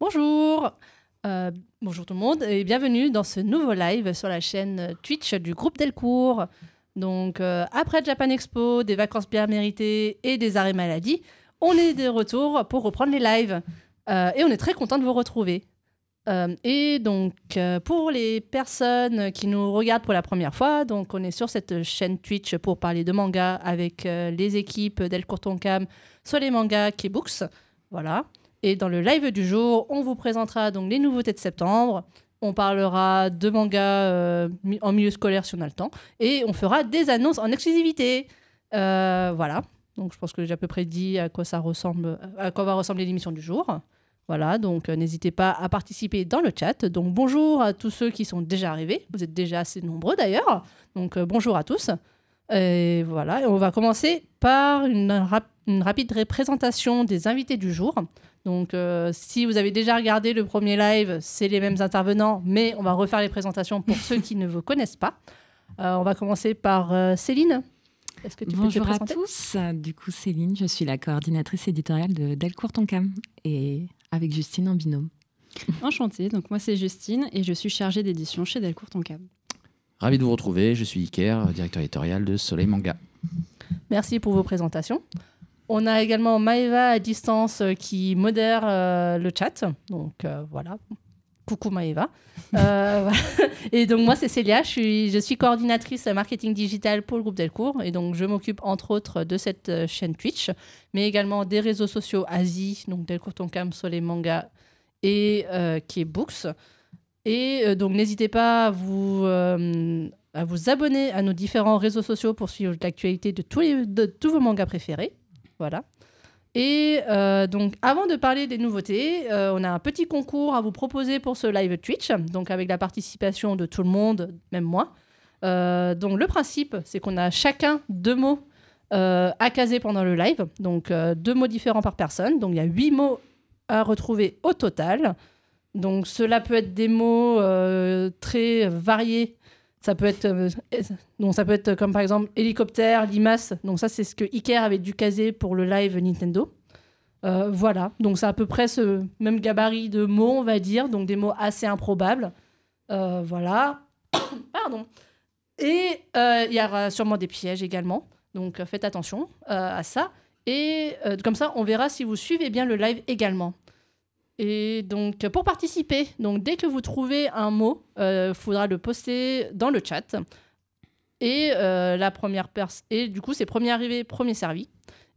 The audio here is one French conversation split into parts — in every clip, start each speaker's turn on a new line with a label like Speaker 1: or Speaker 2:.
Speaker 1: Bonjour, bonjour tout le monde et bienvenue dans ce nouveau live sur la chaîne Twitch du groupe Delcourt. Donc après Japan Expo, des vacances bien méritées et des arrêts maladie, on est de retour pour reprendre les lives et on est très content de vous retrouver. Et donc pour les personnes qui nous regardent pour la première fois, donc on est sur cette chaîne Twitch pour parler de manga avec les équipes Delcourt Tonkam sur les mangas K-Books. Voilà. Et dans le live du jour, on vous présentera donc les nouveautés de septembre. On parlera de mangas en milieu scolaire si on a le temps. Et on fera des annonces en exclusivité. Voilà. Donc je pense que j'ai à peu près dit à quoi ça ressemble, à quoi va ressembler l'émission du jour. Voilà. Donc n'hésitez pas à participer dans le chat. Donc bonjour à tous ceux qui sont déjà arrivés. Vous êtes déjà assez nombreux d'ailleurs. Donc bonjour à tous. Et voilà. Et on va commencer par une rapide présentation des invités du jour. Donc, si vous avez déjà regardé le premier live, c'est les mêmes intervenants, mais on va refaire les présentations pour ceux qui ne vous connaissent pas. On va commencer par Céline. Est-ce que tu peux te présenter ?
Speaker 2: Bonjour à tous. Du coup, Céline, je suis la coordinatrice éditoriale de Delcourt Tonkam et avec Justine en binôme.
Speaker 3: Enchantée, donc moi c'est Justine et je suis chargée d'édition chez Delcourt Tonkam.
Speaker 4: Ravi de vous retrouver, je suis Iker, directeur éditorial de Soleil Manga.
Speaker 1: Merci pour vos présentations. On a également Maëva à distance qui modère le chat. Donc voilà, coucou Maëva. Et donc moi c'est Célia, je suis coordinatrice marketing digital pour le groupe Delcourt. Et donc je m'occupe entre autres de cette chaîne Twitch, mais également des réseaux sociaux Asie, donc Delcourt Tonkam, Soleil Manga et K-Books. Et donc n'hésitez pas à vous abonner à nos différents réseaux sociaux pour suivre l'actualité de tous vos mangas préférés. Voilà. Et donc, avant de parler des nouveautés, on a un petit concours à vous proposer pour ce live Twitch, donc avec la participation de tout le monde, même moi. Donc, le principe, c'est qu'on a chacun 2 mots à caser pendant le live, donc 2 mots différents par personne. Donc, il y a 8 mots à retrouver au total. Donc, cela peut être des mots très variés. Ça peut être comme par exemple hélicoptère, limace. Donc ça, c'est ce que Iker avait dû caser pour le live Nintendo. Voilà. Donc c'est à peu près ce même gabarit de mots, on va dire. Donc des mots assez improbables. Voilà. Pardon. Et il y aura sûrement des pièges également. Donc faites attention à ça. Et comme ça, on verra si vous suivez bien le live également. Et donc, pour participer, donc, dès que vous trouvez un mot, faudra le poster dans le chat. Et, et du coup, c'est premier arrivé, premier servi.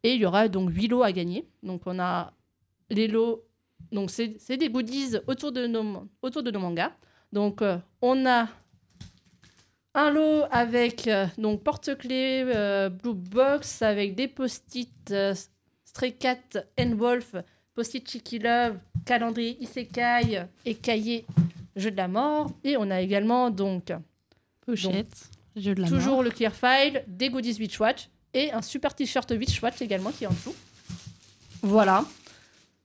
Speaker 1: Et il y aura donc 8 lots à gagner. Donc, on a les lots. Donc, c'est des goodies autour de nos mangas. Donc, on a un lot avec donc porte-clés Blue Box avec des post-it Stray Cat and Wolf, post-it Chicky Love, calendrier Isekai et cahier Jeu de la mort. Et on a également donc
Speaker 3: Pochette, Jeu de la
Speaker 1: toujours
Speaker 3: mort.
Speaker 1: le Clear File, des goodies Witchwatch et un super t-shirt Witchwatch également qui est en dessous. Voilà.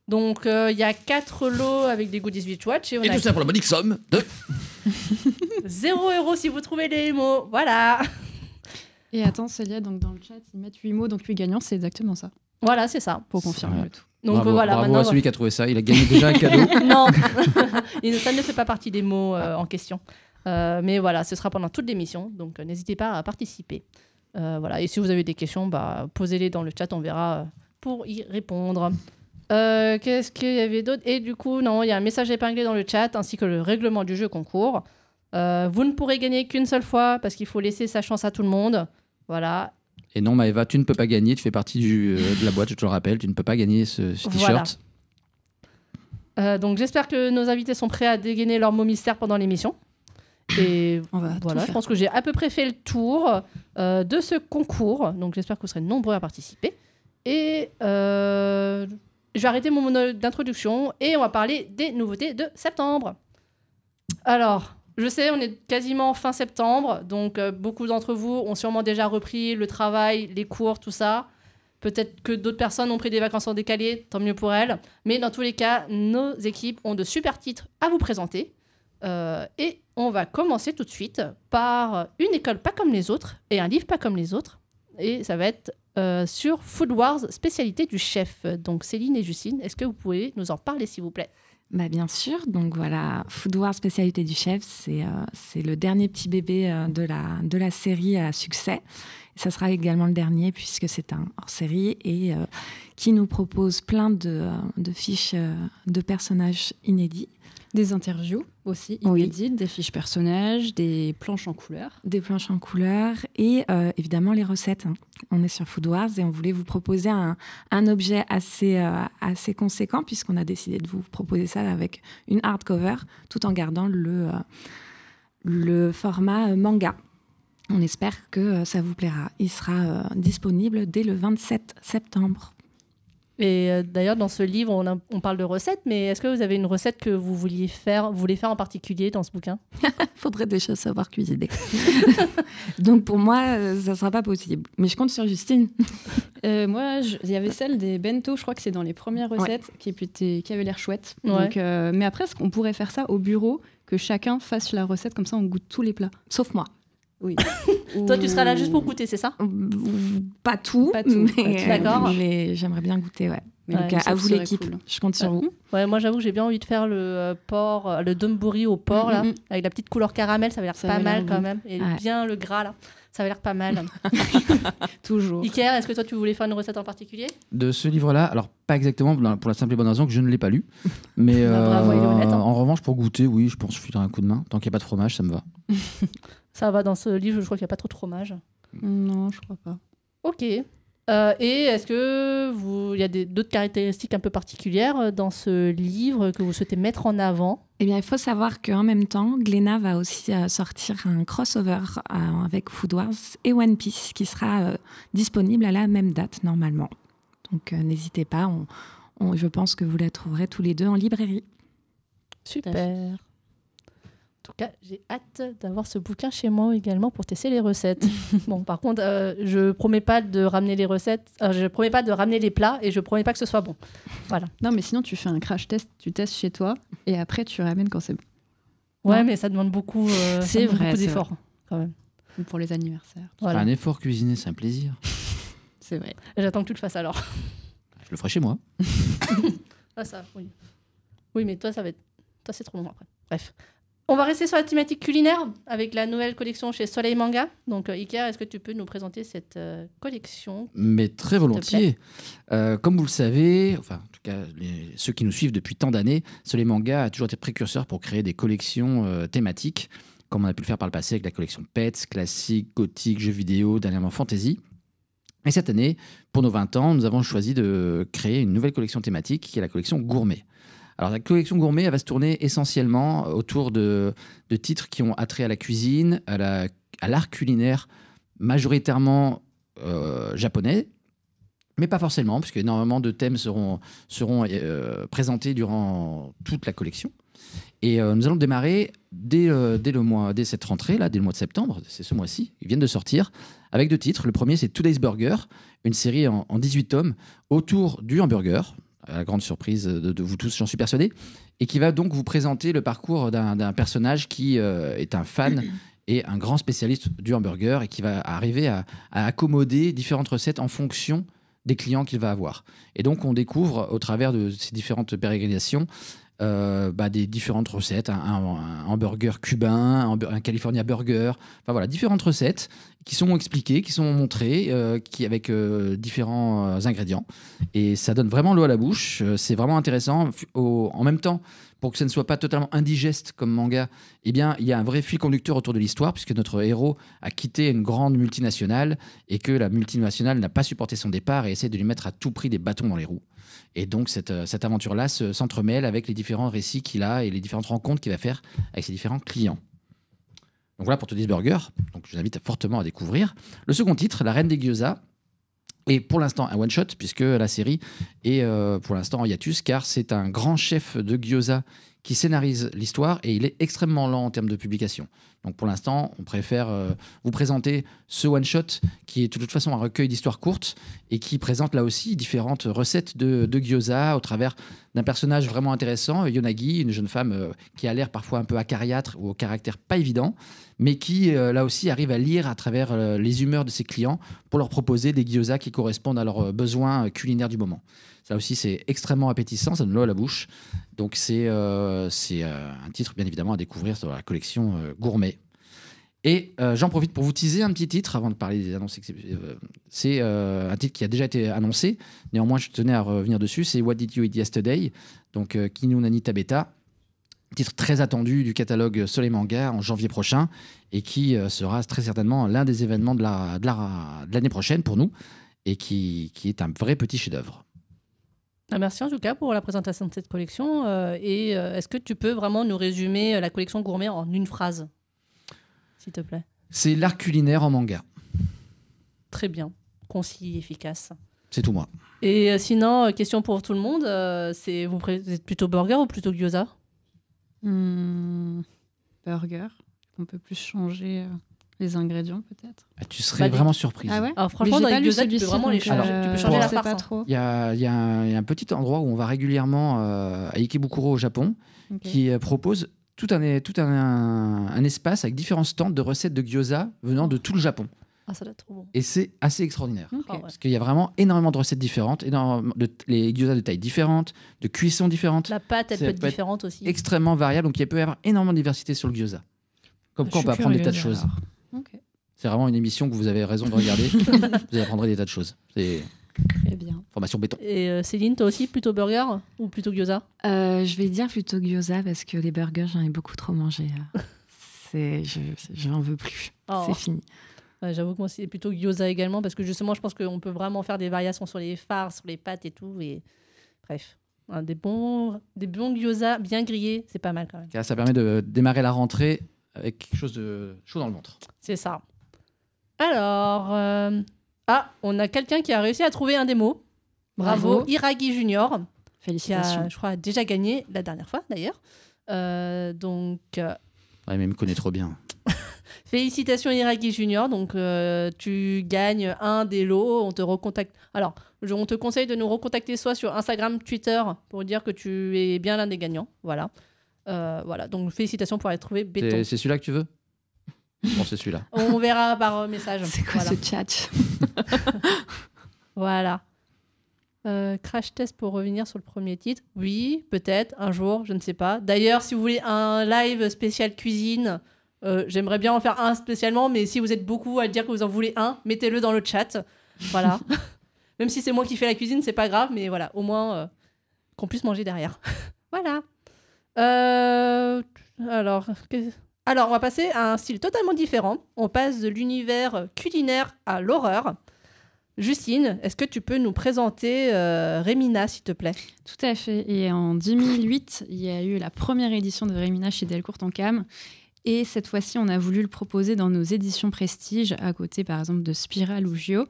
Speaker 1: Donc il y a 4 lots avec des goodies Witchwatch.
Speaker 4: Et tout ça pour la modique somme de
Speaker 1: 0 € si vous trouvez les mots. Voilà.
Speaker 3: Et attends, Célia, donc dans le chat, ils mettent 8 mots, donc 8 gagnants, c'est exactement ça.
Speaker 1: Voilà, c'est ça.
Speaker 3: Pour confirmer le tout.
Speaker 1: Donc
Speaker 4: bravo,
Speaker 1: voilà.
Speaker 4: bravo
Speaker 1: maintenant,
Speaker 4: à celui qui a trouvé ça, il a gagné déjà un cadeau.
Speaker 1: Non, ça ne fait pas partie des mots en question. Mais voilà, ce sera pendant toute l'émission, donc n'hésitez pas à participer. Voilà. Et si vous avez des questions, posez-les dans le chat, on verra pour y répondre. Qu'est-ce qu'il y avait d'autre ? Et du coup, non, il y a un message épinglé dans le chat, ainsi que le règlement du jeu concours. Vous ne pourrez gagner qu'une seule fois, parce qu'il faut laisser sa chance à tout le monde. Voilà.
Speaker 4: Et non, Maëva, tu ne peux pas gagner, tu fais partie de la boîte, je te le rappelle, tu ne peux pas gagner ce t-shirt.
Speaker 1: Voilà. Donc j'espère que nos invités sont prêts à dégainer leur mot mystère pendant l'émission. Et voilà, je pense que j'ai à peu près fait le tour de ce concours. Donc j'espère que vous serez nombreux à participer. Et je vais arrêter mon monologue d'introduction et on va parler des nouveautés de septembre. Alors, je sais, on est quasiment fin septembre, donc beaucoup d'entre vous ont sûrement déjà repris le travail, les cours, tout ça. Peut-être que d'autres personnes ont pris des vacances en décalé, tant mieux pour elles. Mais dans tous les cas, nos équipes ont de super titres à vous présenter. Et on va commencer tout de suite par une école pas comme les autres et un livre pas comme les autres. Et ça va être sur Food Wars, spécialité du chef. Donc Céline et Justine, est-ce que vous pouvez nous en parler s'il vous plaît ?
Speaker 2: Bien sûr, donc voilà, Food Wars spécialité du chef, c'est le dernier petit bébé de la série à succès. Ça sera également le dernier puisque c'est un hors-série et qui nous propose plein de fiches de personnages inédits.
Speaker 3: Des interviews aussi inédites, des fiches personnages, des planches en couleur.
Speaker 2: Des planches en couleur et évidemment les recettes. On est sur Food Wars et on voulait vous proposer un objet assez conséquent puisqu'on a décidé de vous proposer ça avec une hardcover tout en gardant le format manga. On espère que ça vous plaira. Il sera disponible dès le 27 septembre.
Speaker 1: Et d'ailleurs, dans ce livre, on parle de recettes, mais est-ce que vous avez une recette que vous voulez faire en particulier dans ce bouquin ?
Speaker 2: Faudrait déjà savoir cuisiner. Donc pour moi, ça ne sera pas possible. Mais je compte sur Justine.
Speaker 3: Moi, il y avait celle des bento, je crois que c'est dans les premières recettes, qui avait l'air chouette.
Speaker 1: Ouais.
Speaker 3: Donc, mais après, on pourrait faire ça au bureau, que chacun fasse la recette, comme ça on goûte tous les plats.
Speaker 2: Sauf moi.
Speaker 3: Oui.
Speaker 1: Toi, tu seras là juste pour goûter, c'est ça ?
Speaker 2: Pas tout,
Speaker 1: D'accord.
Speaker 2: Mais j'aimerais bien goûter, ouais.
Speaker 3: Mais
Speaker 2: donc à vous l'équipe, cool. Je compte sur vous.
Speaker 1: Ouais, moi j'avoue que j'ai bien envie de faire le porc, le donburi au porc, là, avec la petite couleur caramel, ça avait l'air pas mal quand même. Et bien le gras, là, ça avait l'air pas mal.
Speaker 3: Toujours.
Speaker 1: Iker, est-ce que toi tu voulais faire une recette en particulier ?
Speaker 4: De ce livre-là, alors pas exactement, pour la simple et bonne raison que je ne l'ai pas lu. Mais
Speaker 1: bravo, il est honnête, hein.
Speaker 4: En revanche, pour goûter, oui, je pense que je filerai un coup de main. Tant qu'il n'y a pas de fromage, ça me va.
Speaker 1: Ça va dans ce livre, je crois qu'il n'y a pas trop de fromage.
Speaker 3: Non, je crois pas.
Speaker 1: Ok. Et est-ce que il y a d'autres caractéristiques un peu particulières dans ce livre que vous souhaitez mettre en avant ?
Speaker 2: Eh bien, il faut savoir qu'en même temps, Glénat va aussi sortir un crossover avec Food Wars et One Piece qui sera disponible à la même date normalement. Donc n'hésitez pas, je pense que vous la trouverez tous les deux en librairie.
Speaker 1: Super. En tout cas, j'ai hâte d'avoir ce bouquin chez moi également pour tester les recettes. Bon, par contre, je promets pas de ramener les recettes, je promets pas de ramener les plats et je promets pas que ce soit bon. Voilà.
Speaker 3: Non, mais sinon, tu fais un crash test, tu testes chez toi et après, tu ramènes quand c'est bon.
Speaker 1: Ouais,
Speaker 3: non.
Speaker 1: mais ça demande beaucoup, beaucoup d'efforts quand même.
Speaker 3: Pour les anniversaires.
Speaker 1: Voilà.
Speaker 4: Un effort cuisiner, c'est un plaisir.
Speaker 3: C'est vrai.
Speaker 1: J'attends que tu le fasses alors.
Speaker 4: Je le ferai chez moi.
Speaker 1: Ah ça, oui. Oui, mais toi, toi, c'est trop long après. Bref. On va rester sur la thématique culinaire avec la nouvelle collection chez Soleil Manga. Donc, Iker, est-ce que tu peux nous présenter cette collection ?
Speaker 4: Mais très volontiers. Comme vous le savez, enfin, en tout cas, ceux qui nous suivent depuis tant d'années, Soleil Manga a toujours été précurseur pour créer des collections thématiques, comme on a pu le faire par le passé avec la collection Pets, classique, gothique, jeux vidéo, dernièrement fantasy. Et cette année, pour nos 20 ans, nous avons choisi de créer une nouvelle collection thématique qui est la collection Gourmet. Alors, la collection Gourmet, elle va se tourner essentiellement autour de titres qui ont attrait à la cuisine, à l'art culinaire, majoritairement japonais, mais pas forcément, puisque énormément de thèmes seront présentés durant toute la collection. Et nous allons démarrer dès cette rentrée, dès le mois de septembre, c'est ce mois-ci, ils viennent de sortir, avec 2 titres. Le premier, c'est Today's Burger, une série en 18 tomes autour du hamburger, à la grande surprise de vous tous, j'en suis persuadé, et qui va donc vous présenter le parcours d'un personnage qui est un fan et un grand spécialiste du hamburger et qui va arriver à accommoder différentes recettes en fonction des clients qu'il va avoir. Et donc, on découvre, au travers de ces différentes pérégrinations, des différentes recettes, un hamburger cubain, un California burger, enfin voilà, différentes recettes qui sont expliquées, qui sont montrées, avec différents ingrédients. Et ça donne vraiment l'eau à la bouche, c'est vraiment intéressant. En même temps, pour que ça ne soit pas totalement indigeste comme manga, eh bien, il y a un vrai fil conducteur autour de l'histoire, puisque notre héros a quitté une grande multinationale et que la multinationale n'a pas supporté son départ et essaie de lui mettre à tout prix des bâtons dans les roues. Et donc, cette aventure-là s'entremêle avec les différents récits qu'il a et les différentes rencontres qu'il va faire avec ses différents clients. Donc voilà pour Today's Burger. Donc, je vous invite fortement à découvrir. Le second titre, La Reine des Gyoza, est pour l'instant un one-shot, puisque la série est pour l'instant en hiatus, car c'est un grand chef de gyoza qui scénarise l'histoire et il est extrêmement lent en termes de publication. Donc pour l'instant, on préfère vous présenter ce one-shot qui est de toute façon un recueil d'histoires courtes et qui présente là aussi différentes recettes de gyoza au travers d'un personnage vraiment intéressant, Yonagi, une jeune femme qui a l'air parfois un peu acariâtre ou au caractère pas évident, mais qui là aussi arrive à lire à travers les humeurs de ses clients pour leur proposer des gyoza qui correspondent à leurs besoins culinaires du moment. Ça aussi, c'est extrêmement appétissant, ça donne l'eau à la bouche. Donc, c'est un titre, bien évidemment, à découvrir sur la collection Gourmet. Et j'en profite pour vous teaser un petit titre avant de parler des annonces. C'est un titre qui a déjà été annoncé. Néanmoins, je tenais à revenir dessus. C'est What Did You Eat Yesterday? Donc, Kinu Nani Tabeta. Titre très attendu du catalogue Soleil Manga en janvier prochain et qui sera très certainement l'un des événements de l'année prochaine pour nous et qui est un vrai petit chef-d'œuvre.
Speaker 1: Merci en tout cas pour la présentation de cette collection. Est-ce que tu peux vraiment nous résumer la collection Gourmet en une phrase, s'il te plaît?
Speaker 4: C'est l'art culinaire en manga.
Speaker 1: Très bien, concis, efficace.
Speaker 4: C'est tout moi.
Speaker 1: Et sinon, question pour tout le monde, vous êtes plutôt burger ou plutôt gyoza?
Speaker 3: Burger. On peut plus changer les ingrédients peut-être.
Speaker 4: Tu serais vraiment surprise.
Speaker 3: Ah ouais?
Speaker 1: Alors franchement, dans les gyoza, tu peux vraiment les changer. Tu peux changer la farce.
Speaker 3: Pas trop.
Speaker 4: Il y a un petit endroit où on va régulièrement à Ikebukuro au Japon qui propose tout un espace avec différents stands de recettes de gyoza venant de tout le Japon.
Speaker 1: Ah, ça doit être trop bon.
Speaker 4: Et c'est assez extraordinaire.
Speaker 3: Okay.
Speaker 1: Ah ouais.
Speaker 4: Parce qu'il y a vraiment énormément de recettes différentes, les gyoza de tailles différentes, de cuissons différentes.
Speaker 1: La pâte, elle peut être différente aussi.
Speaker 4: Extrêmement variable, donc il peut y avoir énormément de diversité sur le gyoza. Comme quoi on peut apprendre des tas de choses.
Speaker 3: Okay.
Speaker 4: C'est vraiment une émission que vous avez raison de regarder. Vous apprendrez des tas de choses. C'est
Speaker 3: très bien.
Speaker 4: Formation béton.
Speaker 1: Et Céline, toi aussi, plutôt burger ou plutôt gyoza?
Speaker 2: Je vais dire plutôt gyoza parce que les burgers, j'en ai beaucoup trop mangé. Je n'en veux plus. C'est fini.
Speaker 1: J'avoue que moi, c'est plutôt gyoza également parce que justement, je pense qu'on peut vraiment faire des variations sur les farces, sur les pâtes et tout. Et bref, des bons gyoza bien grillés, c'est pas mal quand même.
Speaker 4: Ça permet de démarrer la rentrée avec quelque chose de chaud dans le ventre.
Speaker 1: C'est ça. Alors, on a quelqu'un qui a réussi à trouver un des mots. Bravo. Iragi Junior.
Speaker 3: Félicitations.
Speaker 1: Qui a, je crois, déjà gagné la dernière fois d'ailleurs.
Speaker 4: Ouais, mais il me connaît trop bien.
Speaker 1: Félicitations Iragi Junior, donc tu gagnes un des lots, on te recontacte. Alors, on te conseille de nous recontacter soit sur Instagram, Twitter, pour dire que tu es bien l'un des gagnants. Voilà. Donc félicitations pour avoir trouvé béton.
Speaker 4: C'est celui-là que tu veux? Bon, c'est celui-là.
Speaker 1: On verra par message.
Speaker 2: C'est quoi ce chat?
Speaker 1: Voilà. Crash test pour revenir sur le premier titre. Oui, peut-être, un jour, je ne sais pas. D'ailleurs, si vous voulez un live spécial cuisine... j'aimerais bien en faire un spécialement, mais si vous êtes beaucoup à dire que vous en voulez un, mettez-le dans le chat. Voilà. Même si c'est moi qui fais la cuisine, c'est pas grave, mais voilà, au moins qu'on puisse manger derrière. Voilà. Alors, on va passer à un style totalement différent. On passe de l'univers culinaire à l'horreur. Justine, est-ce que tu peux nous présenter Rémina, s'il te plaît?
Speaker 3: Tout à fait. Et en 2008, il y a eu la première édition de Rémina chez Delcourt en Cam. Et cette fois-ci, on a voulu le proposer dans nos éditions Prestige, à côté, par exemple, de Spiral ou Gio.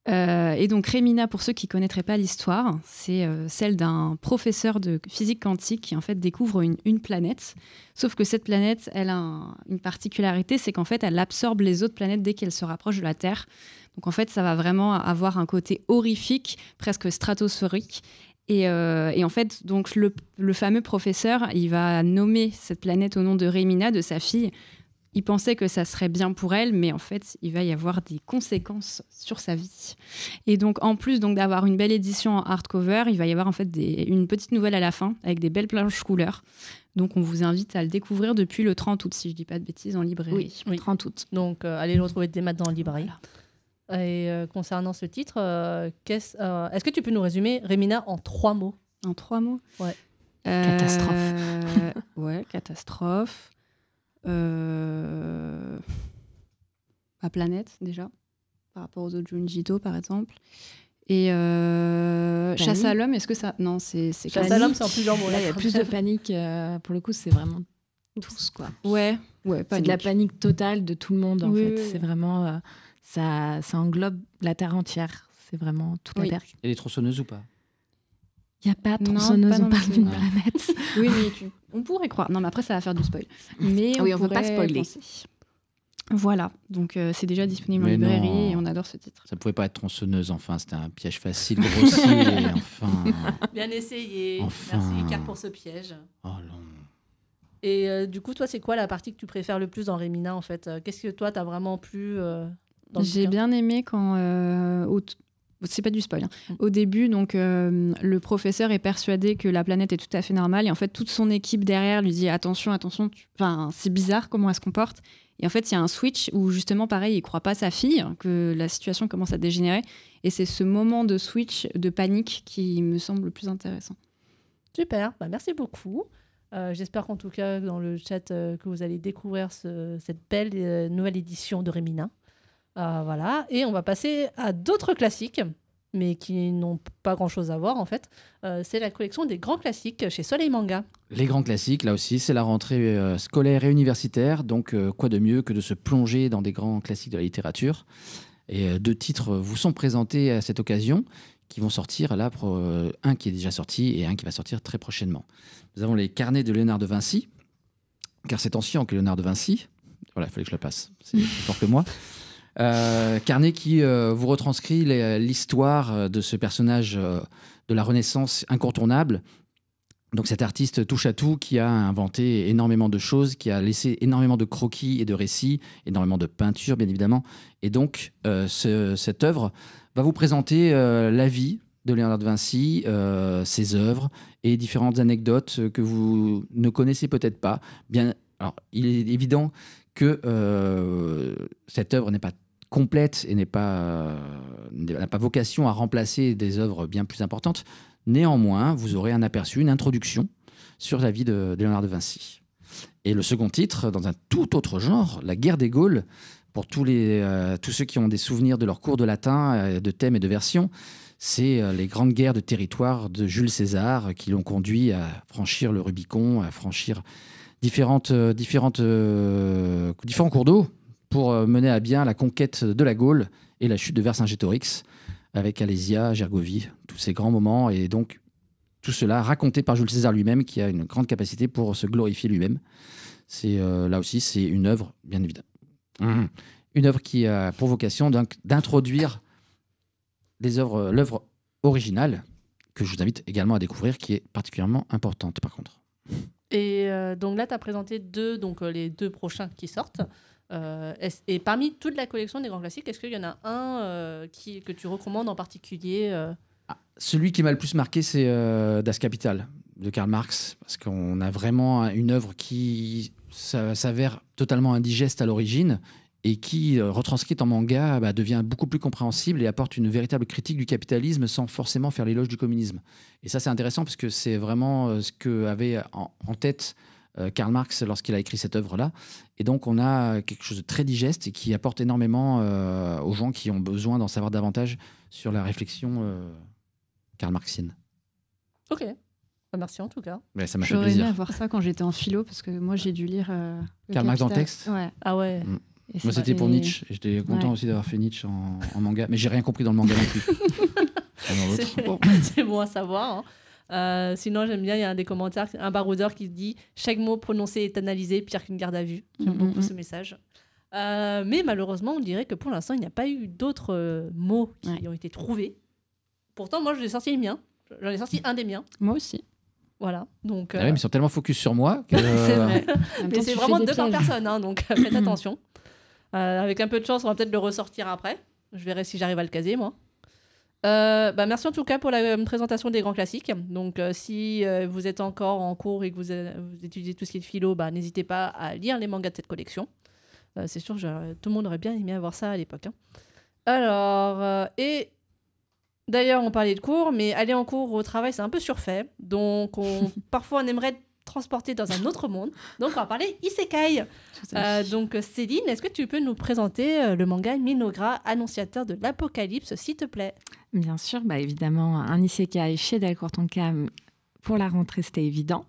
Speaker 3: Et donc, Rémina, pour ceux qui ne connaîtraient pas l'histoire, c'est celle d'un professeur de physique quantique qui, en fait, découvre une planète. Sauf que cette planète, elle a une particularité, c'est qu'en fait, elle absorbe les autres planètes dès qu'elle se rapproche de la Terre. Donc, en fait, ça va vraiment avoir un côté horrifique, presque stratosphérique. Et en fait, donc le fameux professeur, il va nommer cette planète au nom de Rémina, de sa fille. Il pensait que ça serait bien pour elle, mais en fait, il va y avoir des conséquences sur sa vie. Et donc, en plus d'avoir une belle édition en hardcover, il va y avoir en fait une petite nouvelle à la fin, avec des belles planches couleurs. Donc, on vous invite à le découvrir depuis le 30 août, si je ne dis pas de bêtises, en librairie.
Speaker 1: Oui.
Speaker 3: 30 août.
Speaker 1: Donc, allez le retrouver dès maintenant en librairie. Voilà. Et concernant ce titre, est-ce que tu peux nous résumer Rémina en 3 mots?
Speaker 3: En 3 mots?
Speaker 1: Ouais.
Speaker 2: Catastrophe.
Speaker 3: Ouais, catastrophe. Ma planète, déjà, par rapport aux autres Junji Ito, par exemple. Et chasse à l'homme, est-ce que ça... Non, c'est
Speaker 1: chasse à l'homme, c'est en plusieurs mots.
Speaker 2: Là, il y a plus de panique. Pour le coup, c'est vraiment tous, quoi.
Speaker 3: Ouais,
Speaker 2: c'est de la panique totale de tout le monde, en fait.
Speaker 3: Oui.
Speaker 2: C'est vraiment... Ça englobe la Terre entière. C'est vraiment toute la Terre.
Speaker 4: Et les tronçonneuses ou pas?
Speaker 2: Il n'y a pas de tronçonneuse, on parle d'une planète.
Speaker 3: Oui, mais on pourrait croire. Non, mais après, ça va faire du spoil. Mais
Speaker 2: on ne peut pas spoiler.
Speaker 3: Penser. Voilà, donc c'est déjà disponible en librairie et on adore ce titre.
Speaker 4: Ça pouvait pas être tronçonneuse, enfin, c'était un piège facile, grossier, enfin.
Speaker 1: Bien essayé.
Speaker 4: Enfin.
Speaker 1: Merci Icar pour ce piège.
Speaker 4: Oh non.
Speaker 1: Et du coup, toi, c'est quoi la partie que tu préfères le plus dans Rémina, en fait? Qu'est-ce que toi, t'as vraiment plu
Speaker 3: J'ai bien aimé quand, c'est pas du spoil. Au début, donc, le professeur est persuadé que la planète est tout à fait normale. Et en fait, toute son équipe derrière lui dit attention, attention, c'est bizarre comment elle se comporte. Et en fait, il y a un switch où justement, pareil, il croit pas sa fille, que la situation commence à dégénérer. Et c'est ce moment de switch, de panique, qui me semble le plus intéressant.
Speaker 1: Super, merci beaucoup. J'espère qu'en tout cas, dans le chat, que vous allez découvrir cette belle nouvelle édition de Rémina. Voilà. Et on va passer à d'autres classiques, mais qui n'ont pas grand-chose à voir, en fait. C'est la collection des grands classiques chez Soleil Manga.
Speaker 4: Les grands classiques, là aussi, c'est la rentrée scolaire et universitaire. Donc, quoi de mieux que de se plonger dans des grands classiques de la littérature. Et 2 titres vous sont présentés à cette occasion, qui vont sortir là, un qui est déjà sorti et un qui va sortir très prochainement. Nous avons les carnets de Léonard de Vinci, car c'est ancien que Léonard de Vinci. Voilà, il fallait que je le passe, c'est plus fort que moi. Carnet qui vous retranscrit l'histoire de ce personnage de la Renaissance incontournable. Donc cet artiste touche à tout qui a inventé énormément de choses, qui a laissé énormément de croquis et de récits, énormément de peintures bien évidemment. Et donc cette œuvre va vous présenter la vie de Léonard de Vinci, ses œuvres et différentes anecdotes que vous ne connaissez peut-être pas. Alors, il est évident que cette œuvre n'est pas complète et n'a pas vocation à remplacer des œuvres bien plus importantes. Néanmoins, vous aurez un aperçu, une introduction sur la vie de Léonard de Vinci. Et le second titre, dans un tout autre genre, La guerre des Gaules, pour tous ceux qui ont des souvenirs de leur cours de latin, de thèmes et de versions, c'est les grandes guerres de territoire de Jules César qui l'ont conduit à franchir le Rubicon, à franchir différents cours d'eau pour mener à bien la conquête de la Gaule et la chute de Vercingétorix avec Alésia, Gergovie, tous ces grands moments. Et donc, tout cela raconté par Jules César lui-même, qui a une grande capacité pour se glorifier lui-même. Là aussi, c'est une œuvre, bien évidemment. Une œuvre qui a pour vocation d'introduire l'œuvre originale, que je vous invite également à découvrir, qui est particulièrement importante, par contre.
Speaker 1: Et donc là, tu as présenté les 2 prochains qui sortent. Et parmi toute la collection des grands classiques, est-ce qu'il y en a un que tu recommandes en particulier
Speaker 4: Celui qui m'a le plus marqué, c'est Das Kapital de Karl Marx, parce qu'on a vraiment une œuvre qui s'avère totalement indigeste à l'origine et qui, retranscrite en manga, devient beaucoup plus compréhensible et apporte une véritable critique du capitalisme sans forcément faire l'éloge du communisme. Et ça, c'est intéressant parce que c'est vraiment ce qu'avait en tête Karl Marx lorsqu'il a écrit cette œuvre-là. Et donc, on a quelque chose de très digeste et qui apporte énormément aux gens qui ont besoin d'en savoir davantage sur la réflexion karl-marxienne.
Speaker 1: Ok. Merci en tout cas.
Speaker 4: Mais ça m'a fait
Speaker 3: J'aurais
Speaker 4: plaisir.
Speaker 3: aimé avoir ça quand j'étais en philo, parce que moi, j'ai dû lire
Speaker 4: Karl Marx dans le texte.
Speaker 3: Ouais.
Speaker 1: Ah ouais.
Speaker 4: Moi, c'était pour Nietzsche. Et j'étais content aussi d'avoir fait Nietzsche en manga. Mais j'ai rien compris dans le manga non plus.
Speaker 1: C'est bon à savoir. Sinon, j'aime bien, il y a un des commentaires, un baroudeur qui dit « Chaque mot prononcé est analysé, pire qu'une garde à vue ». J'aime beaucoup ce message. Mais malheureusement, on dirait que pour l'instant, il n'y a pas eu d'autres mots qui ont été trouvés. Pourtant, moi, j'ai sorti les miens. J'en ai sorti un des miens.
Speaker 3: Moi aussi.
Speaker 1: Voilà. Donc,
Speaker 4: mais ils sont tellement focus sur moi que...
Speaker 3: C'est vrai.
Speaker 1: Mais c'est vraiment 2 par personne, donc faites attention. Avec un peu de chance, on va peut-être le ressortir après. Je verrai si j'arrive à le caser, moi. Merci en tout cas pour la présentation des grands classiques. Donc, si vous êtes encore en cours et que vous étudiez tout ce qui est de philo, n'hésitez pas à lire les mangas de cette collection. C'est sûr, tout le monde aurait bien aimé avoir ça à l'époque. Alors, et d'ailleurs, on parlait de cours, mais aller en cours au travail, c'est un peu surfait. Donc, parfois, on aimerait être transporté dans un autre monde. Donc, on va parler isekai. Donc, Céline, est-ce que tu peux nous présenter le manga Minogra, annonciateur de l'apocalypse, s'il te plaît?
Speaker 2: Bien sûr, évidemment, un isekai chez Delcourt Tonkam pour la rentrée, c'était évident.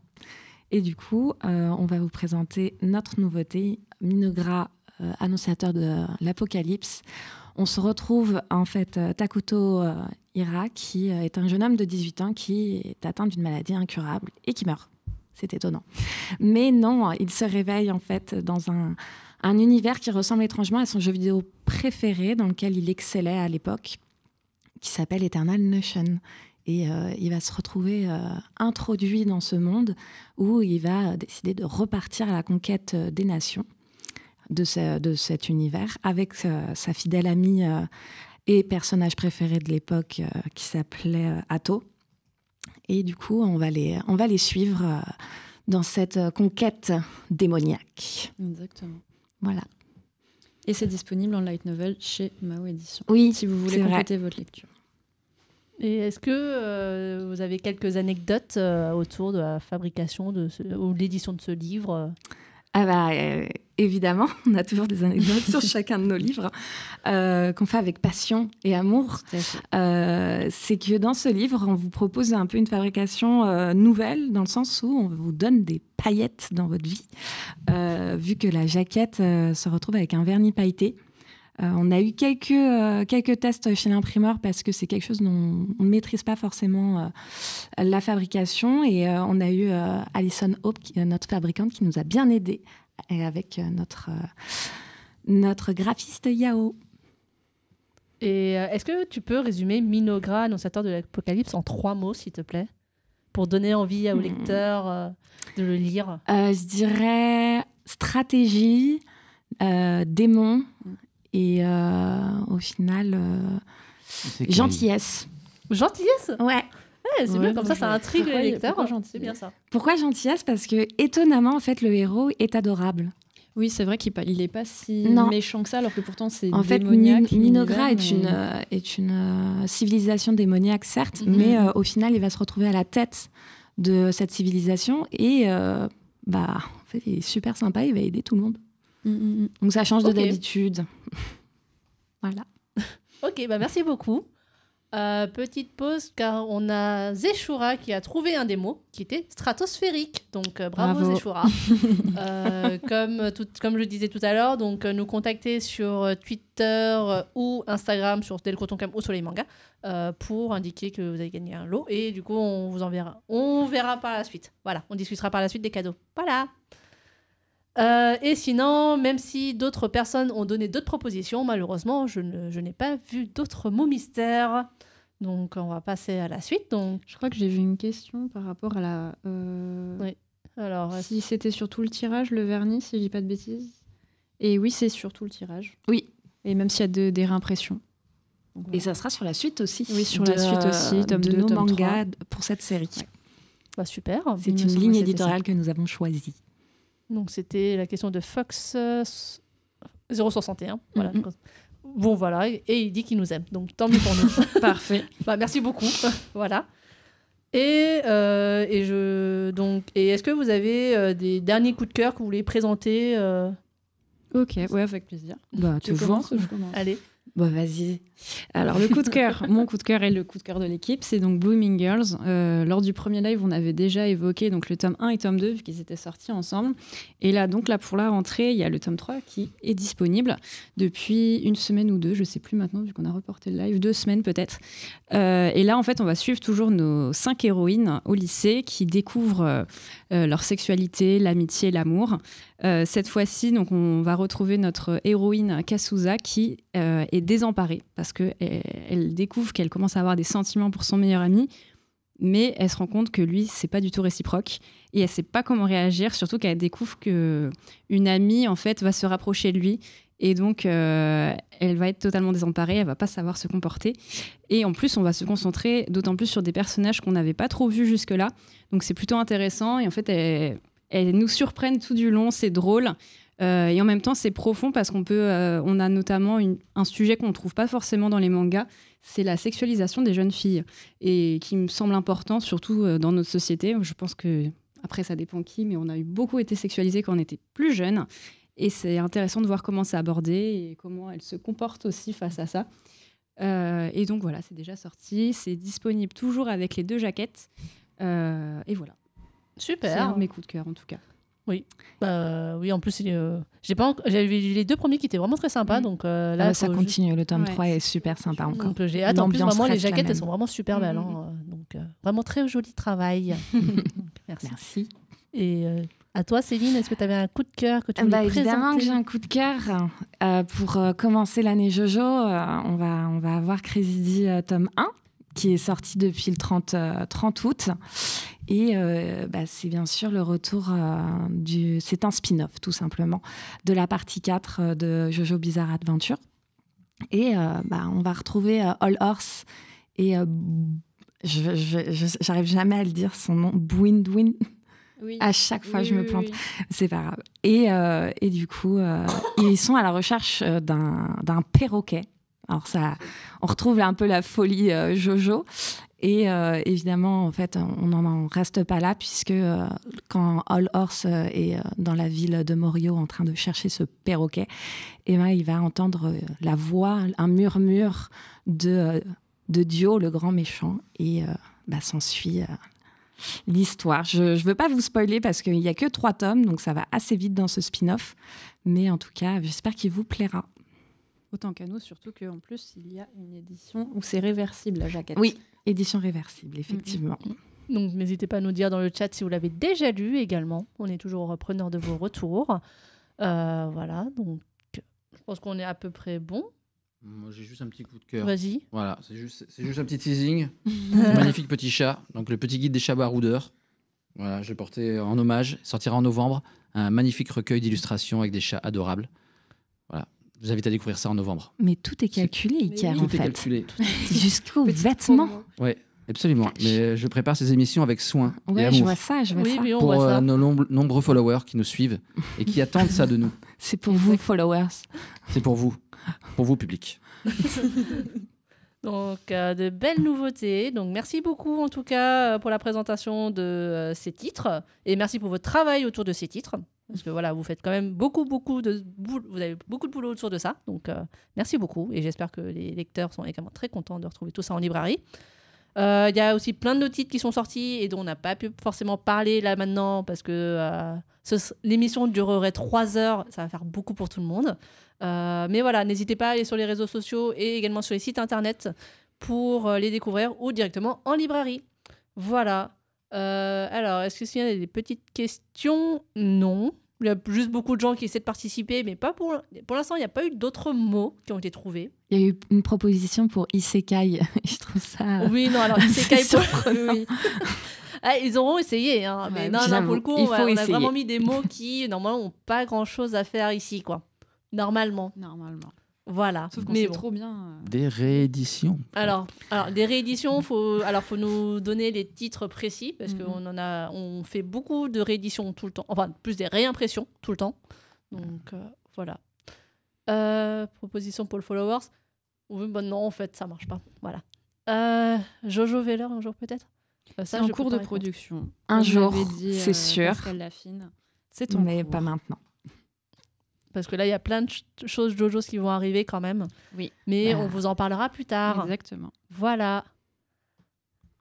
Speaker 2: Et du coup, on va vous présenter notre nouveauté, Minogra, annonciateur de l'apocalypse. On se retrouve en fait Takuto Hira, qui est un jeune homme de 18 ans qui est atteint d'une maladie incurable et qui meurt. C'est étonnant. Mais non, il se réveille en fait dans un univers qui ressemble étrangement à son jeu vidéo préféré, dans lequel il excellait à l'époque, qui s'appelle Eternal Nation. Et il va se retrouver introduit dans ce monde où il va décider de repartir à la conquête des nations de cet univers avec sa fidèle amie et personnage préféré de l'époque qui s'appelait Atto. Et du coup, on va les suivre dans cette conquête démoniaque.
Speaker 3: Exactement.
Speaker 2: Voilà.
Speaker 3: Et c'est disponible en light novel chez Mao Édition.
Speaker 2: Oui,
Speaker 3: si vous voulez
Speaker 2: c'est
Speaker 3: compléter votre lecture.
Speaker 1: Et est-ce que vous avez quelques anecdotes autour de la fabrication ou l'édition de ce livre
Speaker 2: Ah bah, évidemment, on a toujours des anecdotes sur chacun de nos livres qu'on fait avec passion et amour. C'est que dans ce livre, on vous propose un peu une fabrication nouvelle, dans le sens où on vous donne des paillettes dans votre vie, vu que la jaquette se retrouve avec un vernis pailleté. On a eu quelques tests chez l'imprimeur parce que c'est quelque chose dont on ne maîtrise pas forcément la fabrication. Et on a eu Alison Hope, notre fabricante, qui nous a bien aidés avec notre graphiste Yao.
Speaker 1: Et est-ce que tu peux résumer Minogra, annonciateur de l'Apocalypse, en 3 mots, s'il te plaît, pour donner envie aux lecteurs de le lire?
Speaker 2: Je dirais stratégie, démon... Et au final, gentillesse.
Speaker 1: Gentillesse?
Speaker 2: Ouais.
Speaker 1: C'est bien, comme ça intrigue les lecteurs. C'est bien ça.
Speaker 2: Pourquoi gentillesse? Parce que, étonnamment, en fait, le héros est adorable.
Speaker 3: Oui, c'est vrai qu'il n'est pas si méchant que ça, alors que pourtant c'est
Speaker 2: en
Speaker 3: démoniaque.
Speaker 2: Fait, Minogra est une civilisation démoniaque, certes, mais au final, il va se retrouver à la tête de cette civilisation et en fait, il est super sympa, il va aider tout le monde. Donc ça change de d'habitude. Voilà.
Speaker 1: Ok, merci beaucoup. Petite pause, car on a Zeshura qui a trouvé un des mots qui était stratosphérique. Donc bravo. Zeshura. Comme je le disais tout à l'heure, donc nous contacter sur Twitter ou Instagram sur Delcotoncam ou Soleil Manga pour indiquer que vous avez gagné un lot. Et du coup, on vous enverra. On verra par la suite. Voilà, on discutera par la suite des cadeaux. Voilà. Et sinon, même si d'autres personnes ont donné d'autres propositions, malheureusement, je n'ai pas vu d'autres mots mystères. Donc, on va passer à la suite. Donc,
Speaker 3: je crois que j'ai vu une question par rapport à la...
Speaker 1: Oui. Alors,
Speaker 3: si c'était sur tout le tirage, le vernis, si je dis pas de bêtises. Et oui, c'est sur tout le tirage.
Speaker 2: Oui.
Speaker 3: Et même s'il y a des réimpressions.
Speaker 2: Donc, et ça sera sur la suite aussi.
Speaker 3: Oui, sur la suite aussi, tome 2,
Speaker 2: nos
Speaker 3: tome
Speaker 2: mangas
Speaker 3: 3.
Speaker 2: Pour cette série.
Speaker 1: Ouais. Super.
Speaker 2: C'est une ligne éditoriale que nous avons choisie.
Speaker 1: Donc, c'était la question de Fox 061. Voilà. Bon, voilà. Et il dit qu'il nous aime. Donc, tant mieux pour nous.
Speaker 3: Parfait.
Speaker 1: Merci beaucoup. Voilà. Et est-ce que vous avez des derniers coups de cœur que vous voulez présenter
Speaker 3: Ok, ouais, avec plaisir.
Speaker 2: Toujours.
Speaker 3: Je commence.
Speaker 1: Allez.
Speaker 2: Vas-y.
Speaker 3: Alors, le coup de cœur, mon coup de cœur et le coup de cœur de l'équipe, c'est donc Blooming Girls. Lors du premier live, on avait déjà évoqué donc, le tome 1 et tome 2, vu qu'ils étaient sortis ensemble. Et là, pour la rentrée, il y a le tome 3 qui est disponible depuis une semaine ou 2, je ne sais plus maintenant, vu qu'on a reporté le live, 2 semaines peut-être. Et là, en fait, on va suivre toujours nos 5 héroïnes au lycée qui découvrent leur sexualité, l'amitié, l'amour. Cette fois-ci, donc, on va retrouver notre héroïne Kasuza qui est désemparée parce qu'elle découvre qu'elle commence à avoir des sentiments pour son meilleur ami, mais elle se rend compte que lui, c'est pas du tout réciproque et elle sait pas comment réagir, surtout qu'elle découvre qu'une amie, en fait, va se rapprocher de lui et donc elle va être totalement désemparée, elle va pas savoir se comporter. Et en plus, on va se concentrer d'autant plus sur des personnages qu'on n'avait pas trop vus jusque-là, donc c'est plutôt intéressant et en fait, elles nous surprennent tout du long, c'est drôle. Et en même temps, c'est profond parce on a notamment un sujet qu'on ne trouve pas forcément dans les mangas, c'est la sexualisation des jeunes filles, et qui me semble important, surtout dans notre société. Je pense que, après, ça dépend qui, mais on a beaucoup été sexualisés quand on était plus jeunes, et c'est intéressant de voir comment c'est abordé et comment elles se comportent aussi face à ça. Et donc voilà, c'est déjà sorti, c'est disponible toujours avec les 2 jaquettes, et voilà.
Speaker 1: Super.
Speaker 3: C'est un de mes coups de cœur en tout cas.
Speaker 1: Oui. Oui, en plus, j'avais vu les 2 premiers qui étaient vraiment très sympas. Donc là,
Speaker 2: ça continue. Le tome 3 est super sympa encore.
Speaker 1: Donc j'ai hâte. En plus, vraiment, les jaquettes, elles sont vraiment super belles. Donc vraiment très joli travail. Donc, merci. Et à toi, Céline, est-ce que tu avais un coup de cœur que tu voulais présenter ?
Speaker 2: Évidemment que j'ai un coup de cœur. Pour commencer l'année Jojo, on va avoir Crazy D tome 1 qui est sorti depuis le 30 août. Et c'est bien sûr le retour c'est un spin-off tout simplement de la partie 4 de Jojo Bizarre Adventure. Et on va retrouver All Horse et j'arrive jamais à le dire, son nom, Bwindwin.
Speaker 3: Oui.
Speaker 2: À chaque fois, je me plante.
Speaker 3: Oui.
Speaker 2: C'est pas grave. Et du coup, ils sont à la recherche d'un perroquet. Alors ça, on retrouve un peu la folie Jojo. Et évidemment, en fait, on n'en reste pas là, puisque quand All Horse est dans la ville de Morio en train de chercher ce perroquet, il va entendre la voix, un murmure de Dio, le grand méchant. Et s'ensuit l'histoire. Je ne veux pas vous spoiler parce qu'il n'y a que 3 tomes, donc ça va assez vite dans ce spin-off. Mais en tout cas, j'espère qu'il vous plaira.
Speaker 3: Autant qu'à nous, surtout qu'en plus, il y a une édition où c'est réversible, la jaquette.
Speaker 2: Oui, édition réversible, effectivement.
Speaker 1: Donc n'hésitez pas à nous dire dans le chat si vous l'avez déjà lu également. On est toujours preneur de vos retours. Voilà, donc je pense qu'on est à peu près bon.
Speaker 4: Moi, j'ai juste un petit coup de cœur.
Speaker 1: Vas-y.
Speaker 4: Voilà, c'est juste un petit teasing. Magnifique petit chat. Donc, le petit guide des chats baroudeurs. Voilà, je l'ai porté en hommage. Il sortira en novembre. Un magnifique recueil d'illustrations avec des chats adorables. Voilà. Je vous invite à découvrir ça en novembre.
Speaker 2: Mais tout est calculé, Iker, en
Speaker 4: Tout est
Speaker 2: fait.
Speaker 4: calculé.
Speaker 2: Jusqu'aux vêtements.
Speaker 4: Oui, absolument. Mais je prépare ces émissions avec soin et
Speaker 2: Ouais,
Speaker 4: amour.
Speaker 2: je vois ça, je vois ça.
Speaker 1: Oui, on
Speaker 4: Pour
Speaker 1: voit ça.
Speaker 4: nos nombreux followers qui nous suivent et qui attendent ça de nous.
Speaker 2: C'est pour vous, followers.
Speaker 4: C'est pour vous, public.
Speaker 1: Donc, de belles nouveautés. Donc, merci beaucoup, en tout cas, pour la présentation de ces titres. Et merci pour votre travail autour de ces titres. Parce que voilà, vous faites quand même beaucoup de boulot autour de ça. Donc, merci beaucoup. Et j'espère que les lecteurs sont également très contents de retrouver tout ça en librairie. Il y a aussi plein de titres qui sont sortis et dont on n'a pas pu forcément parler là maintenant parce que l'émission durerait 3 heures. Ça va faire beaucoup pour tout le monde. Mais voilà, n'hésitez pas à aller sur les réseaux sociaux et également sur les sites internet pour les découvrir ou directement en librairie. Voilà. Alors, est-ce qu'il y a des petites questions ? Non. Il y a juste beaucoup de gens qui essaient de participer, mais pas pour l'instant, il n'y a pas eu d'autres mots qui ont été trouvés.
Speaker 2: Il y a eu une proposition pour Isekai. Je trouve ça.
Speaker 1: Oui, non, alors Isekai
Speaker 2: oui.
Speaker 1: Ils auront essayé, hein, mais
Speaker 2: Ouais,
Speaker 1: non, pour le coup, on a vraiment mis des mots qui, normalement, n'ont pas grand-chose à faire ici, quoi. Normalement. Voilà.
Speaker 3: Sauf qu'on
Speaker 1: mais
Speaker 3: sait
Speaker 1: bon.
Speaker 3: trop bien.
Speaker 4: Des rééditions.
Speaker 1: Alors, des rééditions, faut nous donner les titres précis parce on fait beaucoup de rééditions tout le temps, enfin plus des réimpressions tout le temps. Donc voilà. Proposition pour le followers. Oui, non, en fait, ça marche pas. Voilà. Jojo Veller un jour peut-être.
Speaker 3: C'est en cours de production.
Speaker 2: Un jour,
Speaker 3: c'est sûr.
Speaker 2: Pascal
Speaker 3: Laffine. C'est en
Speaker 2: mais
Speaker 3: cours.
Speaker 2: pas maintenant.
Speaker 1: Parce que là, il y a plein de choses Jojo's qui vont arriver quand même.
Speaker 3: Oui.
Speaker 1: Mais on vous en parlera plus tard.
Speaker 3: Exactement.
Speaker 1: Voilà.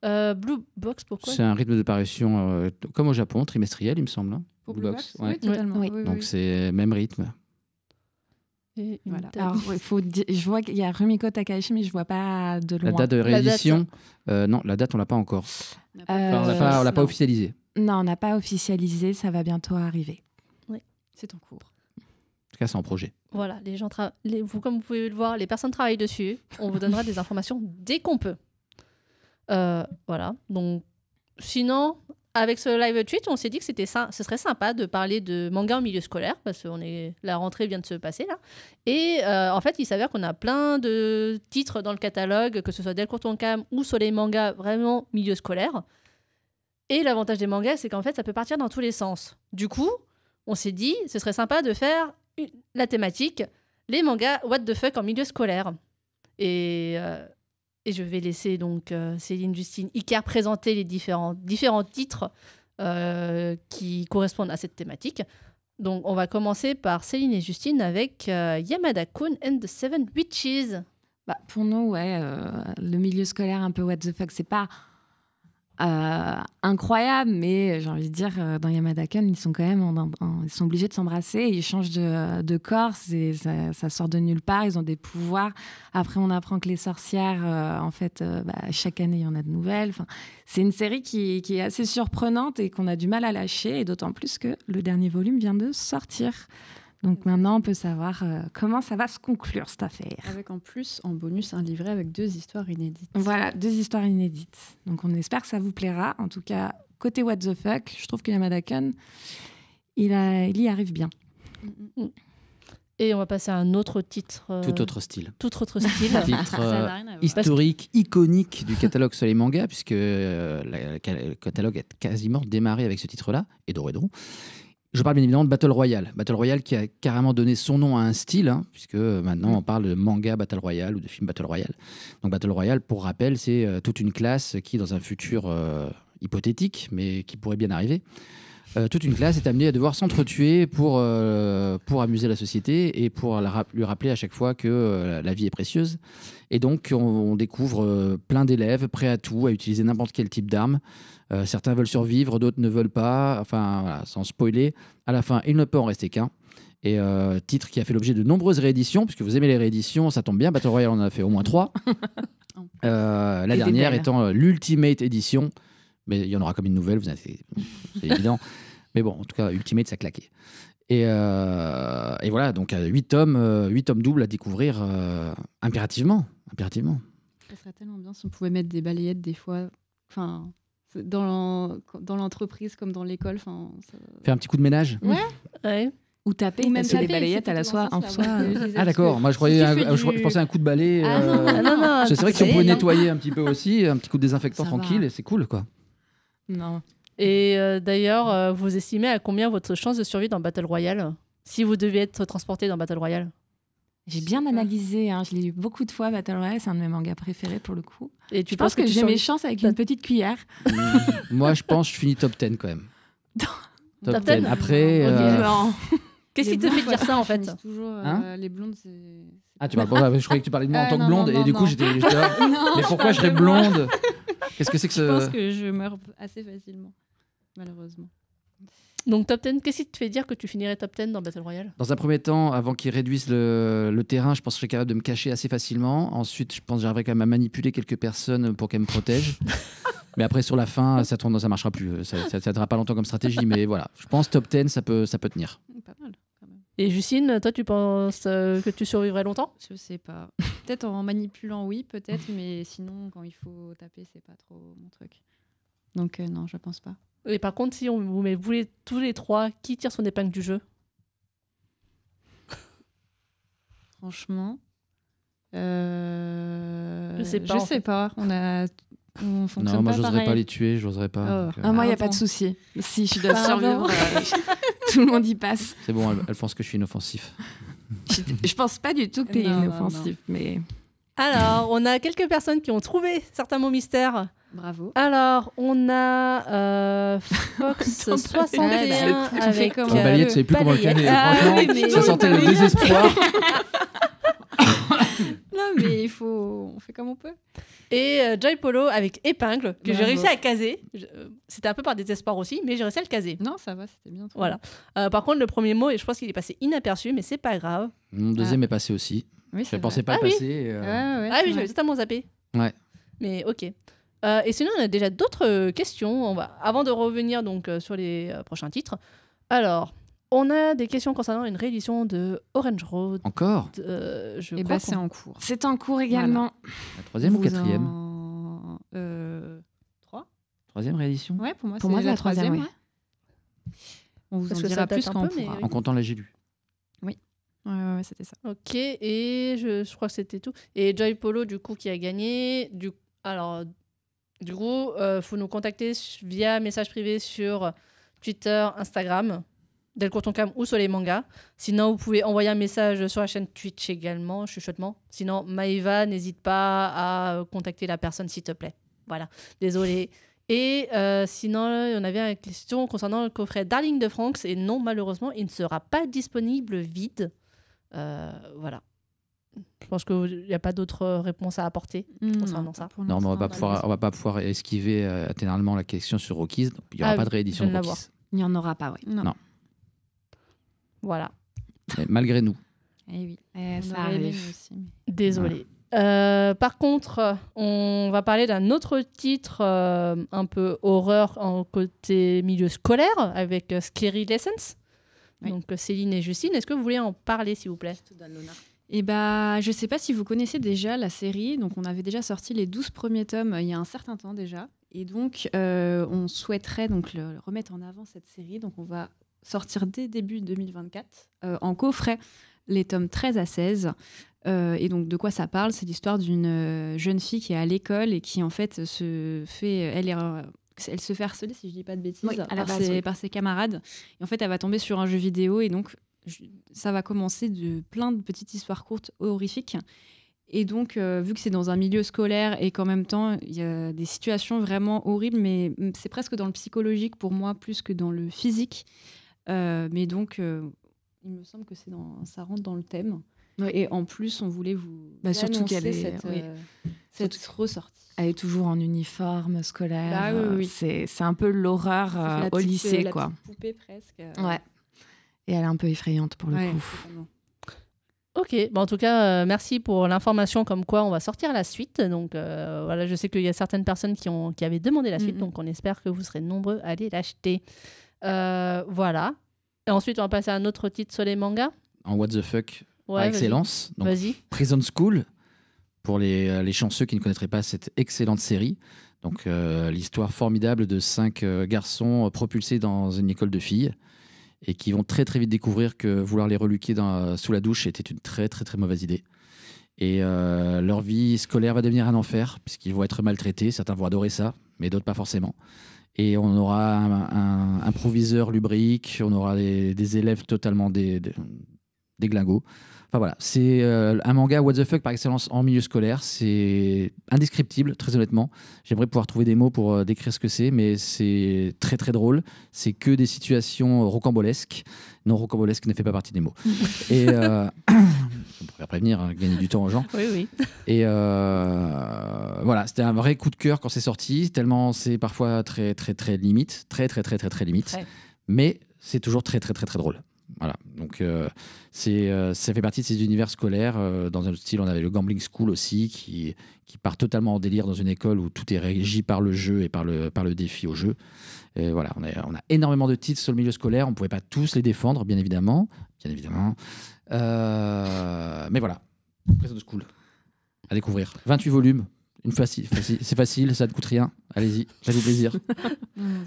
Speaker 1: Blue Box, pourquoi ?
Speaker 4: C'est un rythme de parution comme au Japon, trimestriel, il me semble. Hein.
Speaker 3: Pour
Speaker 4: Blue
Speaker 3: Blue
Speaker 4: Box,
Speaker 3: Box, oui, totalement.
Speaker 2: Oui.
Speaker 3: Oui,
Speaker 4: Donc
Speaker 3: oui.
Speaker 4: c'est même rythme.
Speaker 1: Et une
Speaker 3: Voilà.
Speaker 1: date.
Speaker 2: Alors, je vois qu'il y a Rumiko Takahashi, mais je vois pas de loin.
Speaker 4: La date de réédition, non, la date on l'a pas encore. Enfin, on l'a pas officialisée.
Speaker 2: Non, on n'a pas officialisé, ça va bientôt arriver.
Speaker 3: C'est en cours.
Speaker 4: En tout cas, c'est en projet.
Speaker 1: Voilà, comme vous pouvez le voir, les personnes travaillent dessus. On vous donnera des informations dès qu'on peut. Voilà. Donc, sinon, avec ce live tweet, on s'est dit que ce serait sympa de parler de manga en milieu scolaire parce que la rentrée vient de se passer là. Et en fait, il s'avère qu'on a plein de titres dans le catalogue, que ce soit Delcourt Tonkam ou Soleil Manga, vraiment milieu scolaire. Et l'avantage des mangas, c'est qu'en fait, ça peut partir dans tous les sens. Du coup, on s'est dit, ce serait sympa de faire la thématique, les mangas what the fuck en milieu scolaire. Et je vais laisser donc Céline, Justine, Iker présenter les différents titres qui correspondent à cette thématique. Donc, on va commencer par Céline et Justine avec Yamada-kun and the Seven Witches.
Speaker 2: Pour nous, le milieu scolaire un peu what the fuck, c'est pas incroyable, mais j'ai envie de dire, dans Yamada-kun, ils sont quand même ils sont obligés de s'embrasser, ils changent de corps, ça sort de nulle part, ils ont des pouvoirs. Après, on apprend que les sorcières, en fait, chaque année, il y en a de nouvelles. Enfin, c'est une série qui est assez surprenante et qu'on a du mal à lâcher, et d'autant plus que le dernier volume vient de sortir. Donc maintenant, on peut savoir comment ça va se conclure, cette affaire.
Speaker 3: Avec en plus, en bonus, un livret avec 2 histoires inédites.
Speaker 2: Voilà, 2 histoires inédites. Donc on espère que ça vous plaira. En tout cas, côté what the fuck, je trouve que Yamada-kun, il y arrive bien.
Speaker 1: Et on va passer à un autre titre.
Speaker 4: Tout autre style.
Speaker 1: Tout autre style.
Speaker 4: Titre
Speaker 3: Ça n'a rien à voir.
Speaker 4: historique, iconique du catalogue Soleil Manga, puisque le catalogue a quasiment démarré avec ce titre-là, et Doro. Je parle bien évidemment de Battle Royale. Battle Royale qui a carrément donné son nom à un style, puisque maintenant on parle de manga Battle Royale ou de film Battle Royale. Donc Battle Royale, pour rappel, c'est toute une classe qui, dans un futur hypothétique, mais qui pourrait bien arriver, toute une classe est amenée à devoir s'entretuer pour amuser la société et pour lui rappeler à chaque fois que la vie est précieuse. Et donc, on découvre plein d'élèves prêts à tout, à utiliser n'importe quel type d'arme. Certains veulent survivre, d'autres ne veulent pas. Enfin, voilà, sans spoiler, à la fin, il ne peut en rester qu'un. Et titre qui a fait l'objet de nombreuses rééditions, puisque vous aimez les rééditions, ça tombe bien. Battle Royale, on en a fait au moins 3. La dernière étant l'Ultimate Edition. Mais il y en aura comme une nouvelle, c'est évident. Mais bon, en tout cas, Ultimate, ça claquait. Et voilà, donc 8 tomes doubles à découvrir impérativement.
Speaker 3: Ça serait tellement bien si on pouvait mettre des balayettes des fois, enfin, dans l'entreprise comme dans l'école.
Speaker 4: Faire un petit coup de ménage.
Speaker 1: Ouais.
Speaker 2: Ou taper,
Speaker 3: Ou même
Speaker 2: parce que les
Speaker 3: taper,
Speaker 2: balayettes à la soie en soi.
Speaker 4: Ah d'accord, moi je pensais à un coup de balai.
Speaker 1: Non,
Speaker 4: c'est vrai que si on pouvait nettoyer un petit peu aussi, un petit coup de désinfectant
Speaker 3: Ça
Speaker 4: tranquille,
Speaker 3: va.
Speaker 4: c'est cool quoi.
Speaker 2: Non.
Speaker 1: Et d'ailleurs, vous estimez à combien votre chance de survie dans Battle Royale si vous deviez être transporté dans Battle Royale?
Speaker 2: J'ai bien analysé, je l'ai lu beaucoup de fois, Battle Royale, c'est un de mes mangas préférés pour le coup.
Speaker 1: Et tu
Speaker 2: Je pense que
Speaker 1: tu
Speaker 2: j'ai mes
Speaker 1: survis-
Speaker 2: chances avec une petite cuillère.
Speaker 4: Moi je pense que je finis top 10 quand même.
Speaker 1: Top 10.
Speaker 4: Après,
Speaker 2: Non.
Speaker 1: Qu'est-ce qui te fait dire ça en fait?
Speaker 3: Toujours,
Speaker 4: Hein
Speaker 3: les blondes, c'est.
Speaker 4: Ah tu parles pas, je croyais que tu parlais de moi en tant que
Speaker 3: non,
Speaker 4: blonde
Speaker 3: non,
Speaker 4: et du coup
Speaker 3: non.
Speaker 4: j'étais là. Mais pourquoi je serais blonde? Qu'est-ce que c'est que
Speaker 3: Je pense
Speaker 4: ce...
Speaker 3: que je meurs assez facilement, malheureusement.
Speaker 1: Donc top 10, qu'est-ce qui te fait dire que tu finirais top 10 dans Battle Royale?
Speaker 4: Dans un premier temps, avant qu'ils réduisent le terrain, je pense que je serais capable de me cacher assez facilement. Ensuite, je pense que j'arriverai quand même à manipuler quelques personnes pour qu'elles me protègent. Mais après, sur la fin, ça marchera plus. Ça ne tiendra pas longtemps comme stratégie. Mais voilà, je pense top 10, ça peut tenir.
Speaker 3: Pas mal, quand même.
Speaker 1: Et Justine, toi tu penses que tu survivrais longtemps?
Speaker 3: Je sais pas. Peut-être en manipulant, oui, peut-être, mais sinon, quand il faut taper, c'est pas trop mon truc. Donc, non, je pense pas.
Speaker 1: Et par contre, si on vous met tous les trois, qui tire son épingle du jeu?
Speaker 3: Franchement.
Speaker 1: Je sais pas,
Speaker 3: Je
Speaker 1: en
Speaker 3: sais
Speaker 1: fait.
Speaker 3: pas. On fonctionne
Speaker 4: Non, moi,
Speaker 3: pas
Speaker 4: j'oserais
Speaker 3: pareil.
Speaker 4: pas les tuer, j'oserais pas.
Speaker 3: Oh.
Speaker 4: Donc,
Speaker 2: Ah, moi, il n'y a
Speaker 3: Pardon.
Speaker 2: pas de souci. Si je dois
Speaker 3: Pardon.
Speaker 2: survivre, tout le monde y passe.
Speaker 4: c'est bon, elle pense que je suis inoffensif.
Speaker 2: Je pense pas du tout que tu es
Speaker 3: Non, non,
Speaker 2: inoffensif, mais...
Speaker 1: Alors, on a quelques personnes qui ont trouvé certains mots mystères.
Speaker 3: Bravo.
Speaker 1: Alors, on a Fox 61
Speaker 3: bah, tu fais
Speaker 1: avec
Speaker 3: comment
Speaker 4: Une balayette, c'est plus comment le
Speaker 1: balayette.
Speaker 4: caler.
Speaker 1: Ah,
Speaker 4: Franchement,
Speaker 1: oui, mais-
Speaker 4: ça sentait le désespoir.
Speaker 3: Non, mais on fait comme on peut.
Speaker 1: Et Joy Polo avec épingle, que j'ai
Speaker 3: Bravo.
Speaker 1: réussi à caser. C'était un peu par désespoir aussi, mais j'ai réussi à le caser.
Speaker 3: Non, ça va, c'était bien. trouvé.
Speaker 1: Voilà. Par contre, le premier mot, et je pense qu'il est passé inaperçu, mais c'est pas grave.
Speaker 4: Mon deuxième est passé aussi.
Speaker 3: Oui,
Speaker 4: Je
Speaker 3: c'est
Speaker 4: pensais
Speaker 3: vrai.
Speaker 4: pas
Speaker 1: Ah
Speaker 4: le
Speaker 1: oui.
Speaker 4: passer.
Speaker 3: Ouais,
Speaker 1: Ah oui,
Speaker 3: c'est
Speaker 1: j'avais
Speaker 3: vrai.
Speaker 1: totalement zappé.
Speaker 4: Ouais.
Speaker 1: Mais ok. Et sinon, on a déjà d'autres questions. Avant de revenir donc sur les prochains titres. Alors, on a des questions concernant une réédition de Orange Road.
Speaker 4: Encore
Speaker 1: Je
Speaker 3: Et
Speaker 1: crois
Speaker 3: bah, c'est
Speaker 1: qu'on-
Speaker 3: en cours.
Speaker 2: C'est en cours également.
Speaker 4: La troisième ou
Speaker 3: Vous
Speaker 4: quatrième
Speaker 3: en- 3.
Speaker 4: Troisième réédition
Speaker 3: Ouais, pour moi,
Speaker 2: Pour
Speaker 3: c'est
Speaker 2: moi, c'est la troisième, ouais.
Speaker 3: On vous en
Speaker 1: Parce que
Speaker 3: dira
Speaker 1: ça date
Speaker 3: plus
Speaker 1: un
Speaker 3: quand on
Speaker 1: peu, mais
Speaker 3: pourra.
Speaker 1: oui.
Speaker 4: En comptant la j'ai lu.
Speaker 3: Ouais, c'était ça.
Speaker 1: Ok, et je crois que c'était tout. Et Joy Polo, du coup, qui a gagné. Alors, du coup, faut nous contacter via message privé sur Twitter, Instagram, Delcourt Cam ou Soleil Manga. Sinon, vous pouvez envoyer un message sur la chaîne Twitch également, chuchotement. Sinon, Maëva, n'hésite pas à contacter la personne, s'il te plaît. Voilà, désolé. Et sinon, on avait une question concernant le coffret Darling de Franks. Et non, malheureusement, il ne sera pas disponible vide. Voilà. Je pense qu'il n'y a pas d'autres réponses à apporter concernant ça.
Speaker 3: pour
Speaker 4: Non, mais on
Speaker 3: l'instant,
Speaker 4: va pas pouvoir esquiver intégralement la question sur Rockies. Donc, il n'y aura
Speaker 1: Ah
Speaker 4: pas
Speaker 1: oui,
Speaker 4: de réédition
Speaker 1: je
Speaker 4: de
Speaker 1: viens de la
Speaker 4: Rockies.
Speaker 2: Il n'y en aura pas, oui.
Speaker 3: Non.
Speaker 4: Non.
Speaker 1: Voilà.
Speaker 4: Mais malgré nous.
Speaker 3: Eh oui.
Speaker 2: Eh,
Speaker 3: On
Speaker 2: ça
Speaker 3: aurait aimé,
Speaker 2: arrive.
Speaker 3: nous aussi, mais-
Speaker 1: Désolée. Par contre, on va parler d'un autre titre un peu horreur en côté milieu scolaire avec Scary Lessons.
Speaker 3: Oui.
Speaker 1: Donc Céline et Justine, est-ce que vous voulez en parler s'il vous plaît?
Speaker 3: Et bah, je sais pas si vous connaissez déjà la série. Donc, on avait déjà sorti les 12 premiers tomes il y a un certain temps déjà. Et donc, on souhaiterait donc le remettre en avant cette série. Donc, on va sortir dès début 2024 en coffret les tomes 13 à 16. Et donc, de quoi ça parle? C'est l'histoire d'une jeune fille qui est à l'école et qui, en fait, se fait... Elle se fait harceler, si je dis pas de bêtises, par ses camarades. Et en fait, elle va tomber sur un jeu vidéo et donc, ça va commencer de plein de petites histoires courtes horrifiques. Et donc, vu que c'est dans un milieu scolaire et qu'en même temps, il y a des situations vraiment horribles, mais c'est presque dans le psychologique pour moi, plus que dans le physique. Mais donc, il me semble que ça rentre dans le thème. Oui. Et en plus, on voulait vous
Speaker 2: surtout qu'elle est,
Speaker 3: cette ressortie.
Speaker 2: Elle est toujours en uniforme scolaire.
Speaker 3: Bah, oui.
Speaker 2: C'est un peu l'horreur au lycée, quoi.
Speaker 3: La petite poupée presque.
Speaker 2: Ouais. Et elle est un peu effrayante pour le coup.
Speaker 3: Totalement.
Speaker 1: Ok, en tout cas, merci pour l'information comme quoi on va sortir la suite. Donc voilà, je sais qu'il y a certaines personnes qui avaient demandé la suite, donc on espère que vous serez nombreux à aller l'acheter. Voilà. Et ensuite, on va passer à un autre titre sur les mangas.
Speaker 4: En what the fuck, par excellence. Donc,
Speaker 1: vas-y.
Speaker 4: Prison School, pour les chanceux qui ne connaîtraient pas cette excellente série. Donc l'histoire formidable de 5 garçons propulsés dans une école de filles et qui vont très très vite découvrir que vouloir les reluquer sous la douche était une très très très mauvaise idée. Et leur vie scolaire va devenir un enfer, puisqu'ils vont être maltraités. Certains vont adorer ça, mais d'autres pas forcément. Et on aura un proviseur lubrique, on aura des élèves totalement déglingos. Enfin voilà, c'est un manga what the fuck par excellence en milieu scolaire. C'est indescriptible, très honnêtement. J'aimerais pouvoir trouver des mots pour décrire ce que c'est, mais c'est très très drôle. C'est que des situations rocambolesques. Non, rocambolesque ne fait pas partie des mots. Et on pourrait prévenir, gagner du temps aux gens.
Speaker 1: Oui.
Speaker 4: Et voilà, c'était un vrai coup de cœur quand c'est sorti, tellement c'est parfois très très très limite, très limite. Ouais. Mais c'est toujours très très très très drôle. Voilà, donc ça fait partie de ces univers scolaires. Dans un autre style, on avait le Gambling School aussi, qui part totalement en délire dans une école où tout est régi par le jeu et par le défi au jeu. Et voilà, on a énormément de titres sur le milieu scolaire. On ne pouvait pas tous les défendre, bien évidemment. Mais voilà, Prison School, à découvrir. 28 volumes. C'est facile, ça ne coûte rien. Allez-y, faites-vous plaisir.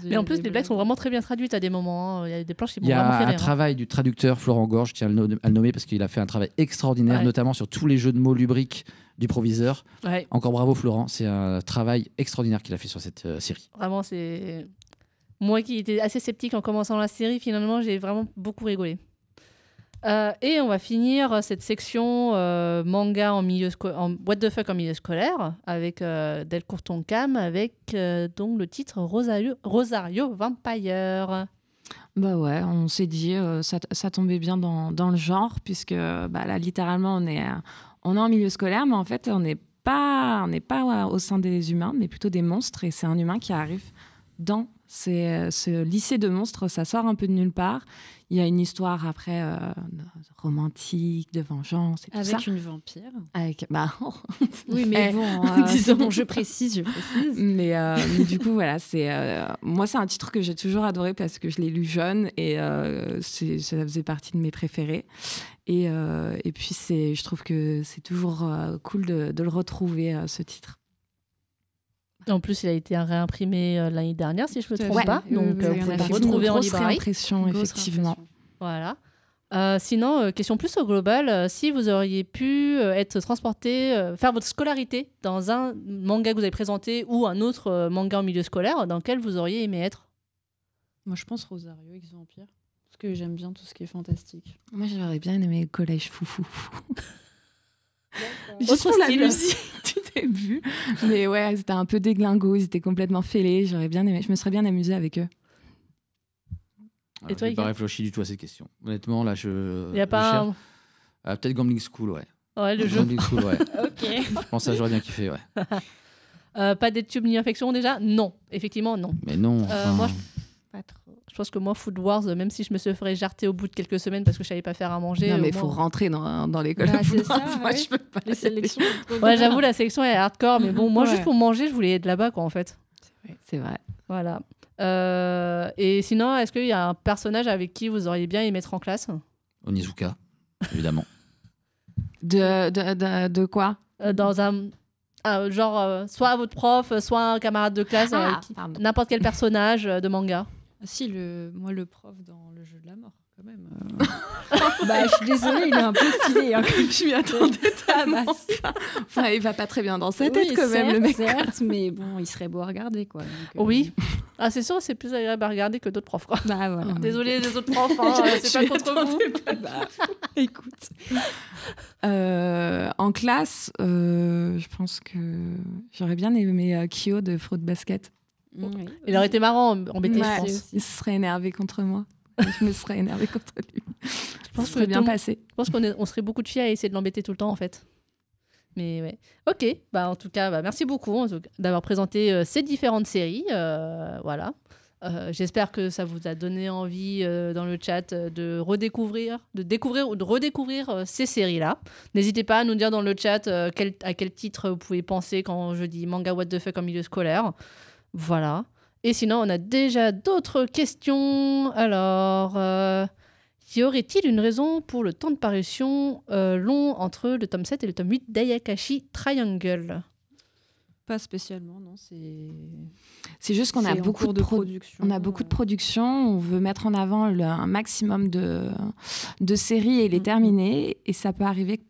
Speaker 1: Et en plus, les blagues sont vraiment très bien traduites à des moments. Il y a des planches qui m'ont
Speaker 4: vraiment
Speaker 1: fait rire.
Speaker 4: Il y a un travail du traducteur Florent Gorge, je tiens à le nommer parce qu'il a fait un travail extraordinaire, notamment sur tous les jeux de mots lubriques du proviseur. Ouais. Encore bravo Florent, c'est un travail extraordinaire qu'il a fait sur cette série.
Speaker 1: Vraiment, c'est... Moi qui étais assez sceptique en commençant la série, finalement, j'ai vraiment beaucoup rigolé. Et on va finir cette section manga en what the fuck en milieu scolaire avec Delcourt Tonkam avec donc le titre Rosario Vampire.
Speaker 2: Bah ouais, on s'est dit ça tombait bien dans le genre puisque là littéralement on est en milieu scolaire, mais en fait on n'est pas au sein des humains, mais plutôt des monstres, et c'est un humain qui arrive dans ce lycée de monstres. Ça sort un peu de nulle part. Il y a une histoire après romantique, de vengeance et tout ça.
Speaker 3: Avec une vampire.
Speaker 2: Oui,
Speaker 3: mais bon, je précise.
Speaker 2: Mais du coup, voilà, moi, c'est un titre que j'ai toujours adoré parce que je l'ai lu jeune et ça faisait partie de mes préférés. Et puis, je trouve que c'est toujours cool de le retrouver, ce titre.
Speaker 1: En plus, il a été réimprimé l'année dernière, si je ne me trompe pas. Donc, vous pouvez le retrouver en librairie.
Speaker 2: Réimpression, effectivement.
Speaker 1: Voilà. Sinon, question plus au global, si vous auriez pu être transporté, faire votre scolarité dans un manga que vous avez présenté ou un autre manga en milieu scolaire, dans lequel vous auriez aimé être?
Speaker 3: Moi, je pense Rosario X Vampire, parce que j'aime bien tout ce qui est fantastique.
Speaker 2: Moi, j'aurais bien aimé le collège foufou.
Speaker 1: Juste pour la musique
Speaker 2: du début. Mais ouais, c'était un peu déglingo, ils étaient complètement fêlés. J'aurais bien aimé, je me serais bien amusée avec eux.
Speaker 1: Et toi,
Speaker 4: je n'ai pas réfléchi du tout à cette question. Honnêtement, là,
Speaker 1: il n'y a pas
Speaker 4: peut-être Gambling School, ouais.
Speaker 1: Ouais, le jeu.
Speaker 4: Gambling School, ouais.
Speaker 1: Ok.
Speaker 4: Je pense que j'aurais bien kiffé, ouais.
Speaker 1: Pas d'études ni infection déjà? Non. Effectivement, non.
Speaker 4: Mais non.
Speaker 1: Moi, pas trop. Je pense que moi, Food Wars, même si je me ferais jarter au bout de quelques semaines parce que je savais pas faire à manger.
Speaker 2: Non, mais il faut rentrer dans l'école.
Speaker 3: C'est ça.
Speaker 2: Moi, je peux pas.
Speaker 3: Les sélections.
Speaker 1: Ouais, j'avoue, la sélection est hardcore, mais bon, moi, juste pour manger, je voulais être là-bas, quoi, en fait.
Speaker 2: C'est vrai.
Speaker 1: Voilà. Et sinon, est-ce qu'il y a un personnage avec qui vous auriez bien aimé être en classe?
Speaker 4: Onizuka, évidemment.
Speaker 2: De quoi?
Speaker 1: Dans un... soit votre prof, soit un camarade de classe, n'importe quel personnage de manga.
Speaker 3: Si, moi, le prof dans Le Jeu de la Mort. quand même. Bah, je suis désolée, il est un peu stylé. Hein,
Speaker 2: Je m'y attendais tellement. Enfin, il va pas très bien dans sa tête quand même, le mec.
Speaker 3: Certes, mais bon, il serait beau à regarder, quoi. Donc,
Speaker 1: Oui. Ah, c'est sûr, c'est plus agréable à regarder que d'autres profs, quoi.
Speaker 3: Bah voilà.
Speaker 1: Désolée les autres profs, hein, c'est pas contre vous.
Speaker 2: Bah, écoute. En classe, je pense que j'aurais bien aimé Kyo de Fruit Basket.
Speaker 3: Oui.
Speaker 1: Il aurait été marrant, embêté,
Speaker 2: Ouais,
Speaker 1: je pense.
Speaker 2: il se serait énervé contre moi. Je me serais énervée contre lui.
Speaker 1: Je pense
Speaker 2: Ça serait
Speaker 1: que
Speaker 2: bien passé.
Speaker 1: Je pense on serait beaucoup de filles à essayer de l'embêter tout le temps, en fait. Mais ouais. Ok, bah, en tout cas, bah, merci beaucoup d'avoir présenté ces différentes séries. Voilà. J'espère que ça vous a donné envie dans le chat de découvrir ou de redécouvrir ces séries-là. N'hésitez pas à nous dire dans le chat à quel titre vous pouvez penser quand je dis manga what the fuck en milieu scolaire. Voilà. Et sinon, on a déjà d'autres questions. Alors, y aurait-il une raison pour le temps de parution long entre le tome 7 et le tome 8 d'Ayakashi Triangle?
Speaker 3: Pas spécialement, non.
Speaker 2: C'est juste qu'on a beaucoup de
Speaker 3: production.
Speaker 2: On a beaucoup de production. On veut mettre en avant un maximum de séries et les terminer. Et ça peut arriver que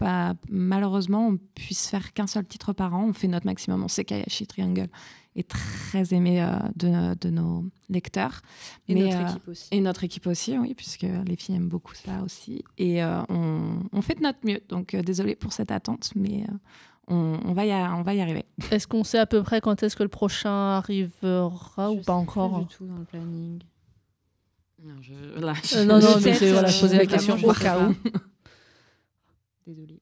Speaker 2: malheureusement, on puisse faire qu'un seul titre par an. On fait notre maximum. On sait qu'Ayakashi Triangle est très aimé de nos lecteurs.
Speaker 3: Et notre équipe aussi.
Speaker 2: Et notre équipe aussi, oui, puisque les filles aiment beaucoup ça aussi. Et on fait de notre mieux. Donc, désolée pour cette attente, mais on va y arriver.
Speaker 1: Est-ce qu'on sait à peu près quand est-ce que le prochain arrivera ou pas encore?
Speaker 3: Du tout dans le planning.
Speaker 1: Non, mais je posais la question au cas où.
Speaker 3: Désolée.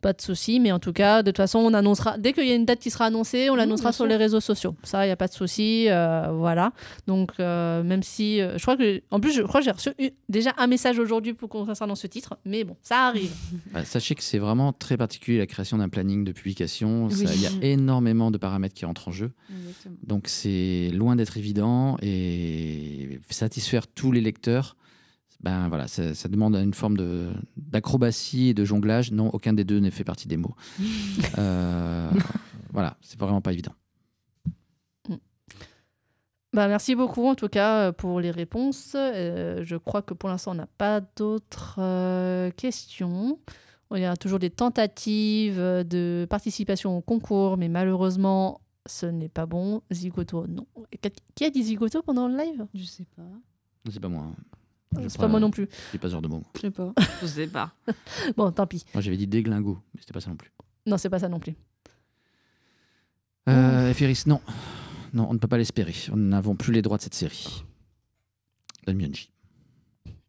Speaker 1: Pas de souci, mais en tout cas, de toute façon, on annoncera dès qu'il y a une date qui sera annoncée, on l'annoncera sur les réseaux sociaux. Ça, il n'y a pas de souci, voilà. Donc, même si, je crois que j'ai reçu déjà un message aujourd'hui concernant ce titre, mais bon, ça arrive.
Speaker 4: Sachez que c'est vraiment très particulier la création d'un planning de publication.
Speaker 2: Oui.
Speaker 4: Il y a énormément de paramètres qui rentrent en jeu.
Speaker 3: Exactement.
Speaker 4: Donc c'est loin d'être évident et satisfaire tous les lecteurs, ben voilà, ça demande une forme d'acrobatie et de jonglage. Non, aucun des deux n'est fait partie des mots. Voilà, c'est vraiment pas évident.
Speaker 1: Bah, merci beaucoup en tout cas pour les réponses. Je crois que pour l'instant, on n'a pas d'autres questions. Il y a toujours des tentatives de participation au concours, mais malheureusement, ce n'est pas bon. Zigoto, non. Qui a dit Zigoto pendant le live?
Speaker 3: Je sais pas.
Speaker 4: C'est pas moi.
Speaker 1: C'est pas moi non plus.
Speaker 4: C'est pas ce genre de mot.
Speaker 3: Je sais pas.
Speaker 2: Je sais pas.
Speaker 1: Bon, tant pis.
Speaker 4: Moi, j'avais dit déglingo, mais c'était pas ça non plus.
Speaker 1: Non, c'est pas ça non plus.
Speaker 4: Ephéris, non. Non, on ne peut pas l'espérer. Nous n'avons plus les droits de cette série. Damionji.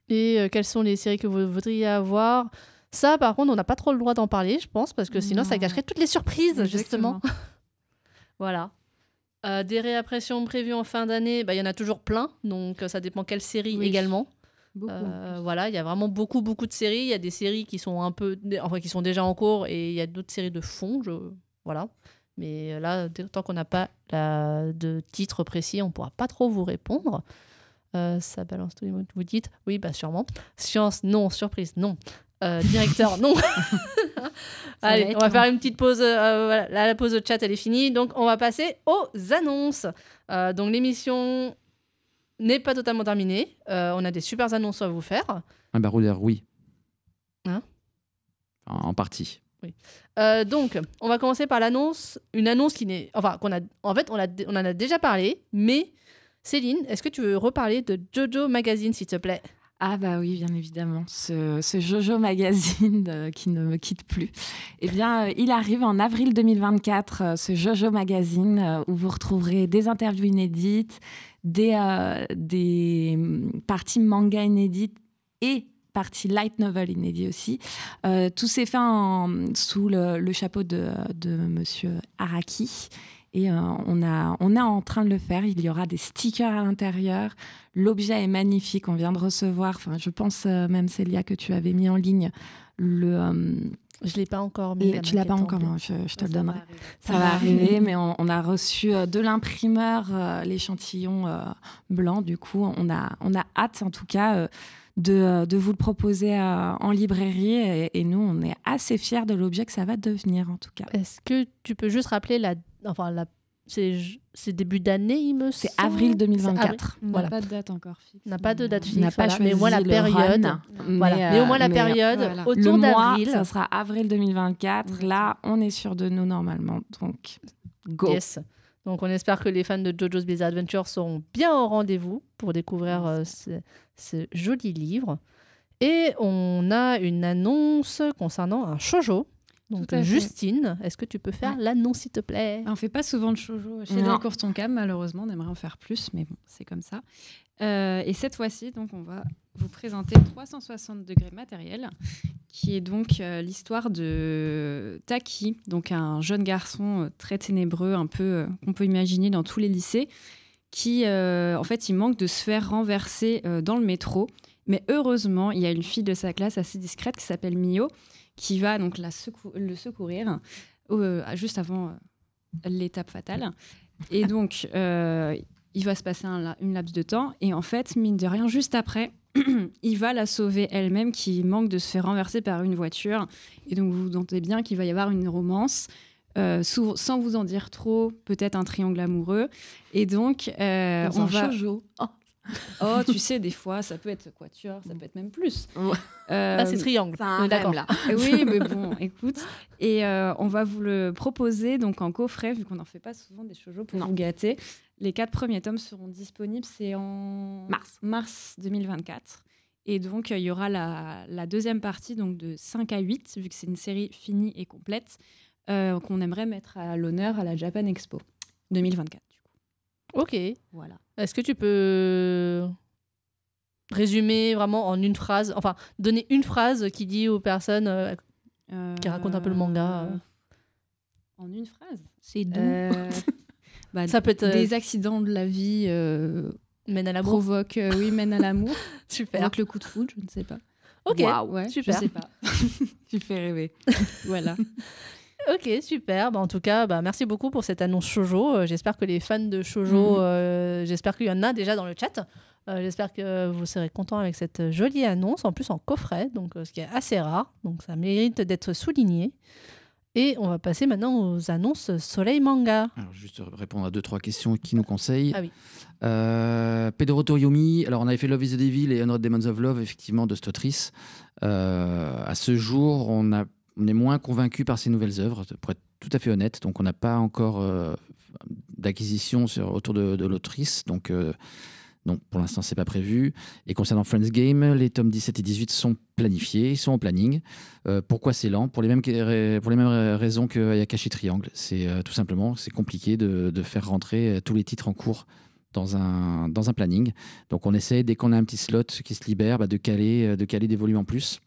Speaker 1: Et quelles sont les séries que vous voudriez avoir? Ça, par contre, on n'a pas trop le droit d'en parler, je pense, parce que sinon, ça gâcherait toutes les surprises, justement. Voilà. Des réimpressions prévues en fin d'année, il y en a toujours plein, donc ça dépend quelle série également. Voilà, il y a vraiment beaucoup de séries. Il y a des séries qui sont qui sont déjà en cours et il y a d'autres séries de fond. Voilà. Mais là, tant qu'on n'a pas de titre précis, on ne pourra pas trop vous répondre. Ça balance tous les mots que vous dites. Oui, sûrement. Science, non. Surprise, non. Directeur, non. Allez, on va faire une petite pause. Voilà, là, la pause de chat, elle est finie. Donc, on va passer aux annonces. Donc, l'émission n'est pas totalement terminée. On a des super annonces à vous faire.
Speaker 4: Un baroudeur, oui.
Speaker 1: Hein?
Speaker 4: En partie.
Speaker 1: Oui. Donc, on va commencer par l'annonce. Une annonce qui n'est... Enfin, en fait, on en a déjà parlé. Mais, Céline, est-ce que tu veux reparler de Jojo Magazine, s'il te plaît?
Speaker 2: Ah bah oui, bien évidemment, ce Jojo Magazine qui ne me quitte plus. Eh bien, il arrive en avril 2024, ce Jojo Magazine, où vous retrouverez des interviews inédites, des parties manga inédites et partie light novel inédit aussi. Tout s'est fait sous le chapeau de Monsieur Araki. Et on est en train de le faire. Il y aura des stickers à l'intérieur. L'objet est magnifique. On vient de recevoir, je pense même, Célia, que tu avais mis en ligne je
Speaker 1: ne l'ai pas encore mis.
Speaker 2: Tu ne l'as pas encore, je te le donnerai. Ça va arriver, mais on a reçu de l'imprimeur l'échantillon blanc. Du coup, on a hâte, en tout cas, de vous le proposer en librairie. Et nous, on est assez fiers de l'objet que ça va devenir, en tout cas.
Speaker 1: Est-ce que tu peux juste rappeler c'est début d'année, il me semble.
Speaker 2: C'est avril 2024.
Speaker 3: On n'a
Speaker 1: Voilà.
Speaker 3: pas de date encore fixe.
Speaker 1: On n'a pas de date
Speaker 2: On
Speaker 1: fixe.
Speaker 2: n'a pas
Speaker 1: voilà.
Speaker 2: choisi
Speaker 1: Mais au moins la
Speaker 2: le
Speaker 1: période.
Speaker 2: run,
Speaker 1: Mais au moins la période
Speaker 3: voilà.
Speaker 1: autour
Speaker 2: le mois,
Speaker 1: d'avril.
Speaker 2: ça sera avril 2024. Là, on est sûr de nous normalement. Donc, go.
Speaker 1: Yes. Donc on espère que les fans de JoJo's Bizarre Adventure seront bien au rendez-vous pour découvrir ce joli livre. Et on a une annonce concernant un shoujo. Donc
Speaker 3: Tout à fait.
Speaker 1: Justine, est-ce que tu peux faire l'annonce s'il te plaît?
Speaker 3: On fait pas souvent de shoujo chez
Speaker 2: Non.
Speaker 3: Delcourt Tonkam, malheureusement. On aimerait en faire plus, mais bon, c'est comme ça. Et cette fois-ci, donc, on va vous présenter 360 degrés matériel, qui est donc l'histoire de Taki, donc un jeune garçon très ténébreux, un peu qu'on peut imaginer dans tous les lycées, qui, en fait, il manque de se faire renverser dans le métro. Mais heureusement, il y a une fille de sa classe assez discrète qui s'appelle Mio, qui va donc le secourir juste avant l'étape fatale. Et donc, il va se passer une laps de temps. Et en fait, mine de rien, juste après, il va la sauver elle-même, qui manque de se faire renverser par une voiture. Et donc, vous vous doutez bien qu'il va y avoir une romance. Sans vous en dire trop, peut-être un triangle amoureux. Et donc, on va...
Speaker 2: shoujo.
Speaker 3: Oh, tu sais, des fois, ça peut être quatuor, ça peut être même plus.
Speaker 1: Là, c'est triangle.
Speaker 2: C'est un
Speaker 1: D'accord.
Speaker 2: rêve, là.
Speaker 3: Oui, mais bon, écoute. Et on va vous le proposer donc en coffret, vu qu'on n'en fait pas souvent des shoujo pour vous gâter. Les 4 premiers tomes seront disponibles, c'est en mars 2024. Et donc, il y aura la deuxième partie donc de 5 à 8, vu que c'est une série finie et complète, qu'on aimerait mettre à l'honneur à la Japan Expo 2024.
Speaker 1: Ok.
Speaker 3: Voilà.
Speaker 1: Est-ce que tu peux résumer vraiment en une phrase, enfin, donner une phrase qui dit aux personnes qui racontent un peu le manga
Speaker 3: En une phrase.
Speaker 2: C'est doux.
Speaker 1: Ça peut être
Speaker 3: Des accidents de la vie
Speaker 1: mène à l'amour.
Speaker 3: provoquent, mènent à l'amour.
Speaker 1: Super.
Speaker 3: Provoquent le coup de foudre, je ne sais pas.
Speaker 1: Ok.
Speaker 2: Waouh,
Speaker 3: Ouais,
Speaker 1: super.
Speaker 3: Je sais pas.
Speaker 2: tu fais rêver.
Speaker 3: Voilà.
Speaker 1: Ok, super. En tout cas, merci beaucoup pour cette annonce shoujo. J'espère que les fans de shoujo, j'espère qu'il y en a déjà dans le chat. J'espère que vous serez contents avec cette jolie annonce, en plus en coffret, donc ce qui est assez rare. Donc ça mérite d'être souligné. Et on va passer maintenant aux annonces Soleil Manga.
Speaker 4: Alors, juste répondre à 2-3 questions qui nous conseillent.
Speaker 1: Ah oui.
Speaker 4: Pedro Toriumi, alors on avait fait Love is the Devil et Unread Demons of Love, effectivement, de cette autrice. À ce jour, on est moins convaincu par ses nouvelles œuvres, pour être tout à fait honnête. Donc, on n'a pas encore d'acquisition autour de l'autrice. Donc, pour l'instant, c'est pas prévu. Et concernant Friends Game, les tomes 17 et 18 sont planifiés, ils sont en planning. Pourquoi c'est lent? Pour les mêmes raisons que Ayakashi Triangle. C'est tout simplement, c'est compliqué de faire rentrer tous les titres en cours dans un planning. Donc, on essaie, dès qu'on a un petit slot qui se libère, de caler des volumes en plus.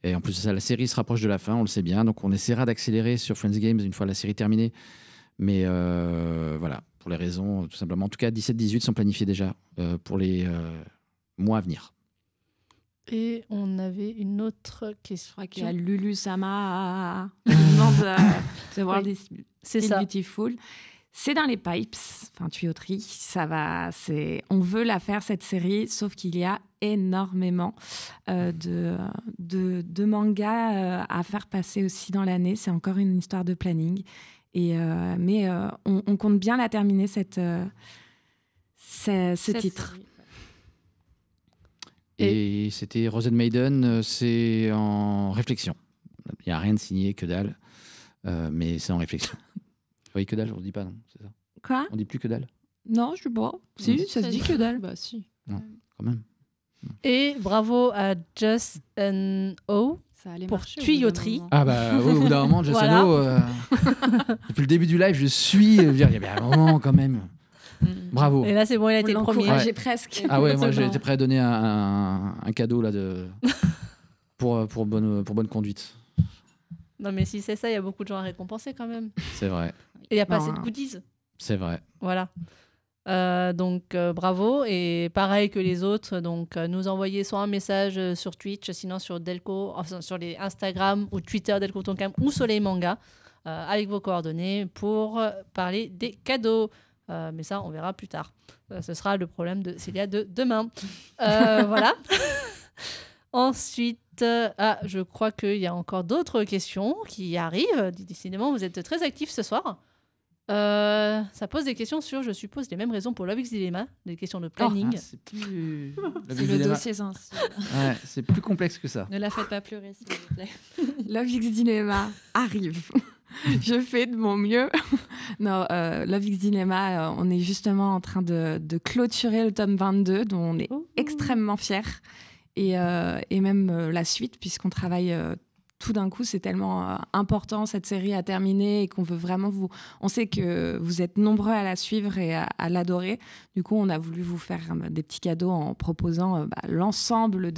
Speaker 4: Et en plus de ça, la série se rapproche de la fin, on le sait bien. Donc, on essaiera d'accélérer sur Friends Games une fois la série terminée. Mais voilà, pour les raisons, tout simplement. En tout cas, 17-18 sont planifiés déjà pour les mois à venir.
Speaker 1: Et on avait une autre
Speaker 2: Je
Speaker 1: question.
Speaker 2: crois qu'il y a Lulu Sama qui demande The World is
Speaker 1: C'est ça.
Speaker 2: Beautiful. C'est dans les pipes, enfin tuyauterie, on veut la faire cette série, sauf qu'il y a énormément de mangas à faire passer aussi dans l'année. C'est encore une histoire de planning. Mais on compte bien la terminer, ce titre.
Speaker 3: Série.
Speaker 4: Et c'était Rosen Maiden, c'est en réflexion. Il n'y a rien de signé, que dalle, mais c'est en réflexion. Oui, que dalle, on ne dit pas, non, c'est ça.
Speaker 2: Quoi?
Speaker 4: On ne dit plus que dalle,
Speaker 2: Non, je sais pas. Si, ça se dit que dalle.
Speaker 3: Bah si.
Speaker 4: quand même.
Speaker 1: Et bravo à Just O
Speaker 3: Ça allait
Speaker 1: pour
Speaker 3: marcher au bout d'un
Speaker 1: tuyauterie.
Speaker 3: moment.
Speaker 4: Ah bah, au bout d'un moment, Just
Speaker 1: Voilà.
Speaker 4: depuis le début du live, je suis... il y a bien un moment, quand même. Bravo.
Speaker 1: Et là, c'est bon, il a été le premier.
Speaker 2: L'encourager presque.
Speaker 4: Ah ouais, moi, j'étais prêt à donner un cadeau là, pour bonne conduite.
Speaker 1: Non, mais si c'est ça, il y a beaucoup de gens à récompenser quand même.
Speaker 4: C'est vrai,
Speaker 1: Et il n'y a pas
Speaker 2: Non.
Speaker 1: assez de goodies.
Speaker 4: c'est vrai.
Speaker 1: Voilà. Donc bravo, et pareil que les autres, donc nous envoyer soit un message sur Twitch, sinon sur Delco, enfin, sur les Instagram ou Twitter Delco Tonkam ou Soleil Manga, avec vos coordonnées pour parler des cadeaux. Mais ça, on verra plus tard. Ce sera le problème de Célia de demain. Voilà. Ensuite, je crois qu'il y a encore d'autres questions qui arrivent. Décidément, vous êtes très actifs ce soir. Ça pose des questions sur, je suppose, les mêmes raisons pour Love X Dilemma, des questions de planning.
Speaker 4: C'est plus...
Speaker 3: C'est le dossier sensible.
Speaker 4: Ouais, c'est plus complexe que ça.
Speaker 3: Ne la faites pas pleurer, s'il vous plaît.
Speaker 2: Love X Dilemma arrive. Je fais de mon mieux. Non, Love X Dilemma, on est justement en train de clôturer le tome 22, dont on est extrêmement fiers. Et même la suite, puisqu'on travaille tout d'un coup. C'est tellement important, cette série à terminer, et qu'on veut vraiment vous... On sait que vous êtes nombreux à la suivre et à l'adorer. Du coup, on a voulu vous faire des petits cadeaux en proposant l'ensemble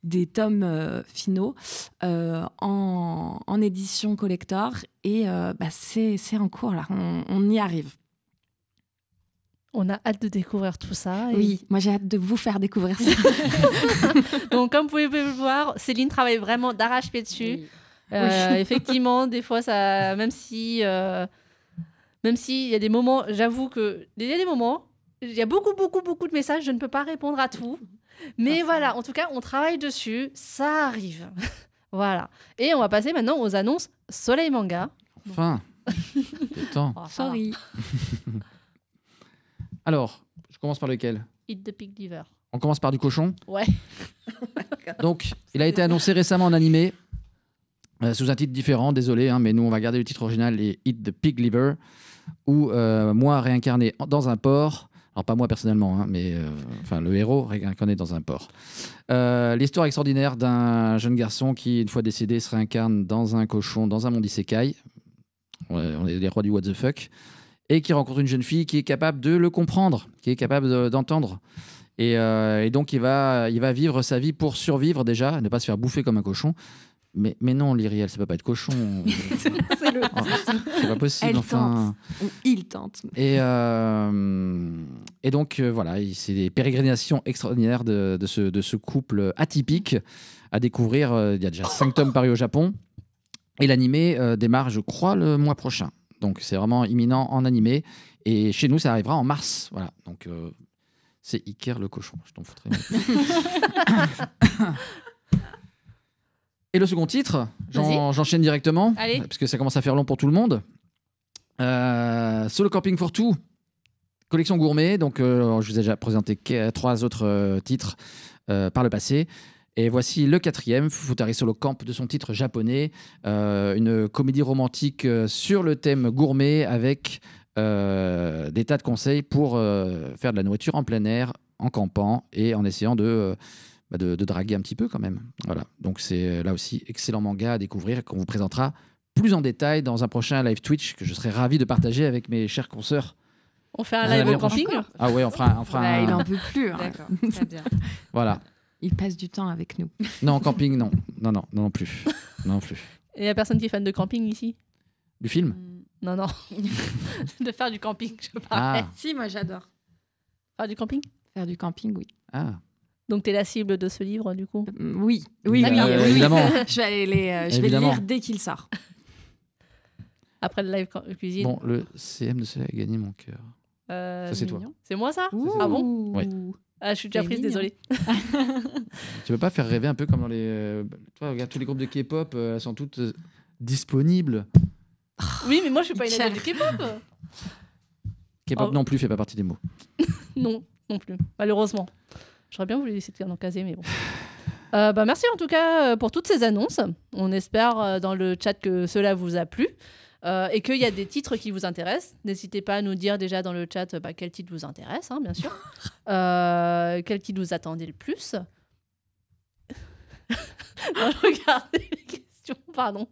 Speaker 2: des tomes finaux en édition collector, et c'est en cours là, on y arrive.
Speaker 1: On a hâte de découvrir tout ça.
Speaker 2: Oui, moi j'ai hâte de vous faire découvrir ça.
Speaker 1: Donc comme vous pouvez le voir, Céline travaille vraiment d'arrache-pied dessus.
Speaker 2: Oui.
Speaker 1: Effectivement, des fois, ça, même si il y a des moments, j'avoue que il y a des moments, il y a beaucoup de messages, je ne peux pas répondre à tout. Mais voilà, en tout cas, on travaille dessus, ça arrive. Voilà. Et on va passer maintenant aux annonces Soleil Manga.
Speaker 4: Enfin, c'est temps.
Speaker 1: Oh,
Speaker 2: Sorry.
Speaker 4: Alors, je commence par lequel?
Speaker 1: Eat the Pig Liver.
Speaker 4: On commence par du cochon.
Speaker 1: Ouais.
Speaker 4: Donc, il a été annoncé récemment en animé, sous un titre différent, désolé, mais nous on va garder le titre original, et Eat the Pig Liver, où moi réincarné dans un porc, alors pas moi personnellement, mais le héros réincarné dans un porc. L'histoire extraordinaire d'un jeune garçon qui, une fois décédé, se réincarne dans un cochon, dans un monde isekai. On est les rois du what the fuck. Et qui rencontre une jeune fille qui est capable de le comprendre, qui est capable d'entendre. Et donc, il va vivre sa vie pour survivre déjà, ne pas se faire bouffer comme un cochon. Mais non, Lyriel, ça ne peut pas être cochon.
Speaker 2: C'est le titre.
Speaker 4: C'est pas possible.
Speaker 2: Elle tente. Ou il tente.
Speaker 4: Et donc, voilà, c'est des pérégrinations extraordinaires de ce couple atypique à découvrir. Il y a déjà 5 tomes parus au Japon. Et l'animé démarre, je crois, le mois prochain. Donc, c'est vraiment imminent en animé. Et chez nous, ça arrivera en mars. Voilà. Donc, c'est Iker le cochon. Je t'en foutrais. Et le second titre, j'enchaîne directement.
Speaker 1: Allez.
Speaker 4: Parce que ça commence à faire long pour tout le monde. Solo Camping for Two, collection gourmet. Donc, je vous ai déjà présenté 3 autres titres par le passé. Et voici le 4e, Futari Solo Camp, de son titre japonais, une comédie romantique sur le thème gourmet, avec des tas de conseils pour faire de la nourriture en plein air, en campant, et en essayant de draguer un petit peu quand même. Voilà. Donc c'est là aussi excellent manga à découvrir, qu'on vous présentera plus en détail dans un prochain live Twitch que je serai ravi de partager avec mes chers consoeurs.
Speaker 1: On fait un live au camping.
Speaker 4: Ah ouais, on fera un...
Speaker 2: Il en peut plus.
Speaker 3: D'accord, très bien.
Speaker 4: Voilà.
Speaker 2: Il passe du temps avec nous.
Speaker 4: Non, camping, non. Non plus. Non plus.
Speaker 1: Et il n'y a personne qui est fan de camping ici?
Speaker 4: Du film?
Speaker 1: Non. De faire du camping, je parlais.
Speaker 2: Si, moi j'adore.
Speaker 1: Faire du camping?
Speaker 2: Faire du camping, oui.
Speaker 4: Ah.
Speaker 1: Donc t'es la cible de ce livre, du coup?
Speaker 2: Oui.
Speaker 4: Évidemment.
Speaker 2: Je vais les lire dès qu'il sort.
Speaker 1: Après le live cuisine.
Speaker 4: Bon, le CM de cela a gagné mon cœur. Ça, c'est toi.
Speaker 1: C'est moi, ça?
Speaker 2: Ouh.
Speaker 1: Ah bon?
Speaker 4: Ouais.
Speaker 1: Ah, je suis déjà prise, désolée.
Speaker 4: Tu peux pas faire rêver un peu comme dans les... Toi, regarde, tous les groupes de K-pop, elles sont toutes disponibles.
Speaker 1: Oui, mais moi, je suis pas une adepte de K-pop.
Speaker 4: K-pop non plus fait pas partie des mots.
Speaker 1: Non plus, malheureusement. J'aurais bien voulu laisser en caser, mais bon. Merci en tout cas pour toutes ces annonces. On espère dans le chat que cela vous a plu. Et qu'il y a des titres qui vous intéressent. N'hésitez pas à nous dire déjà dans le chat quel titre vous intéresse, bien sûr. Quel titre vous attendez le plus. Regardez les questions, pardon.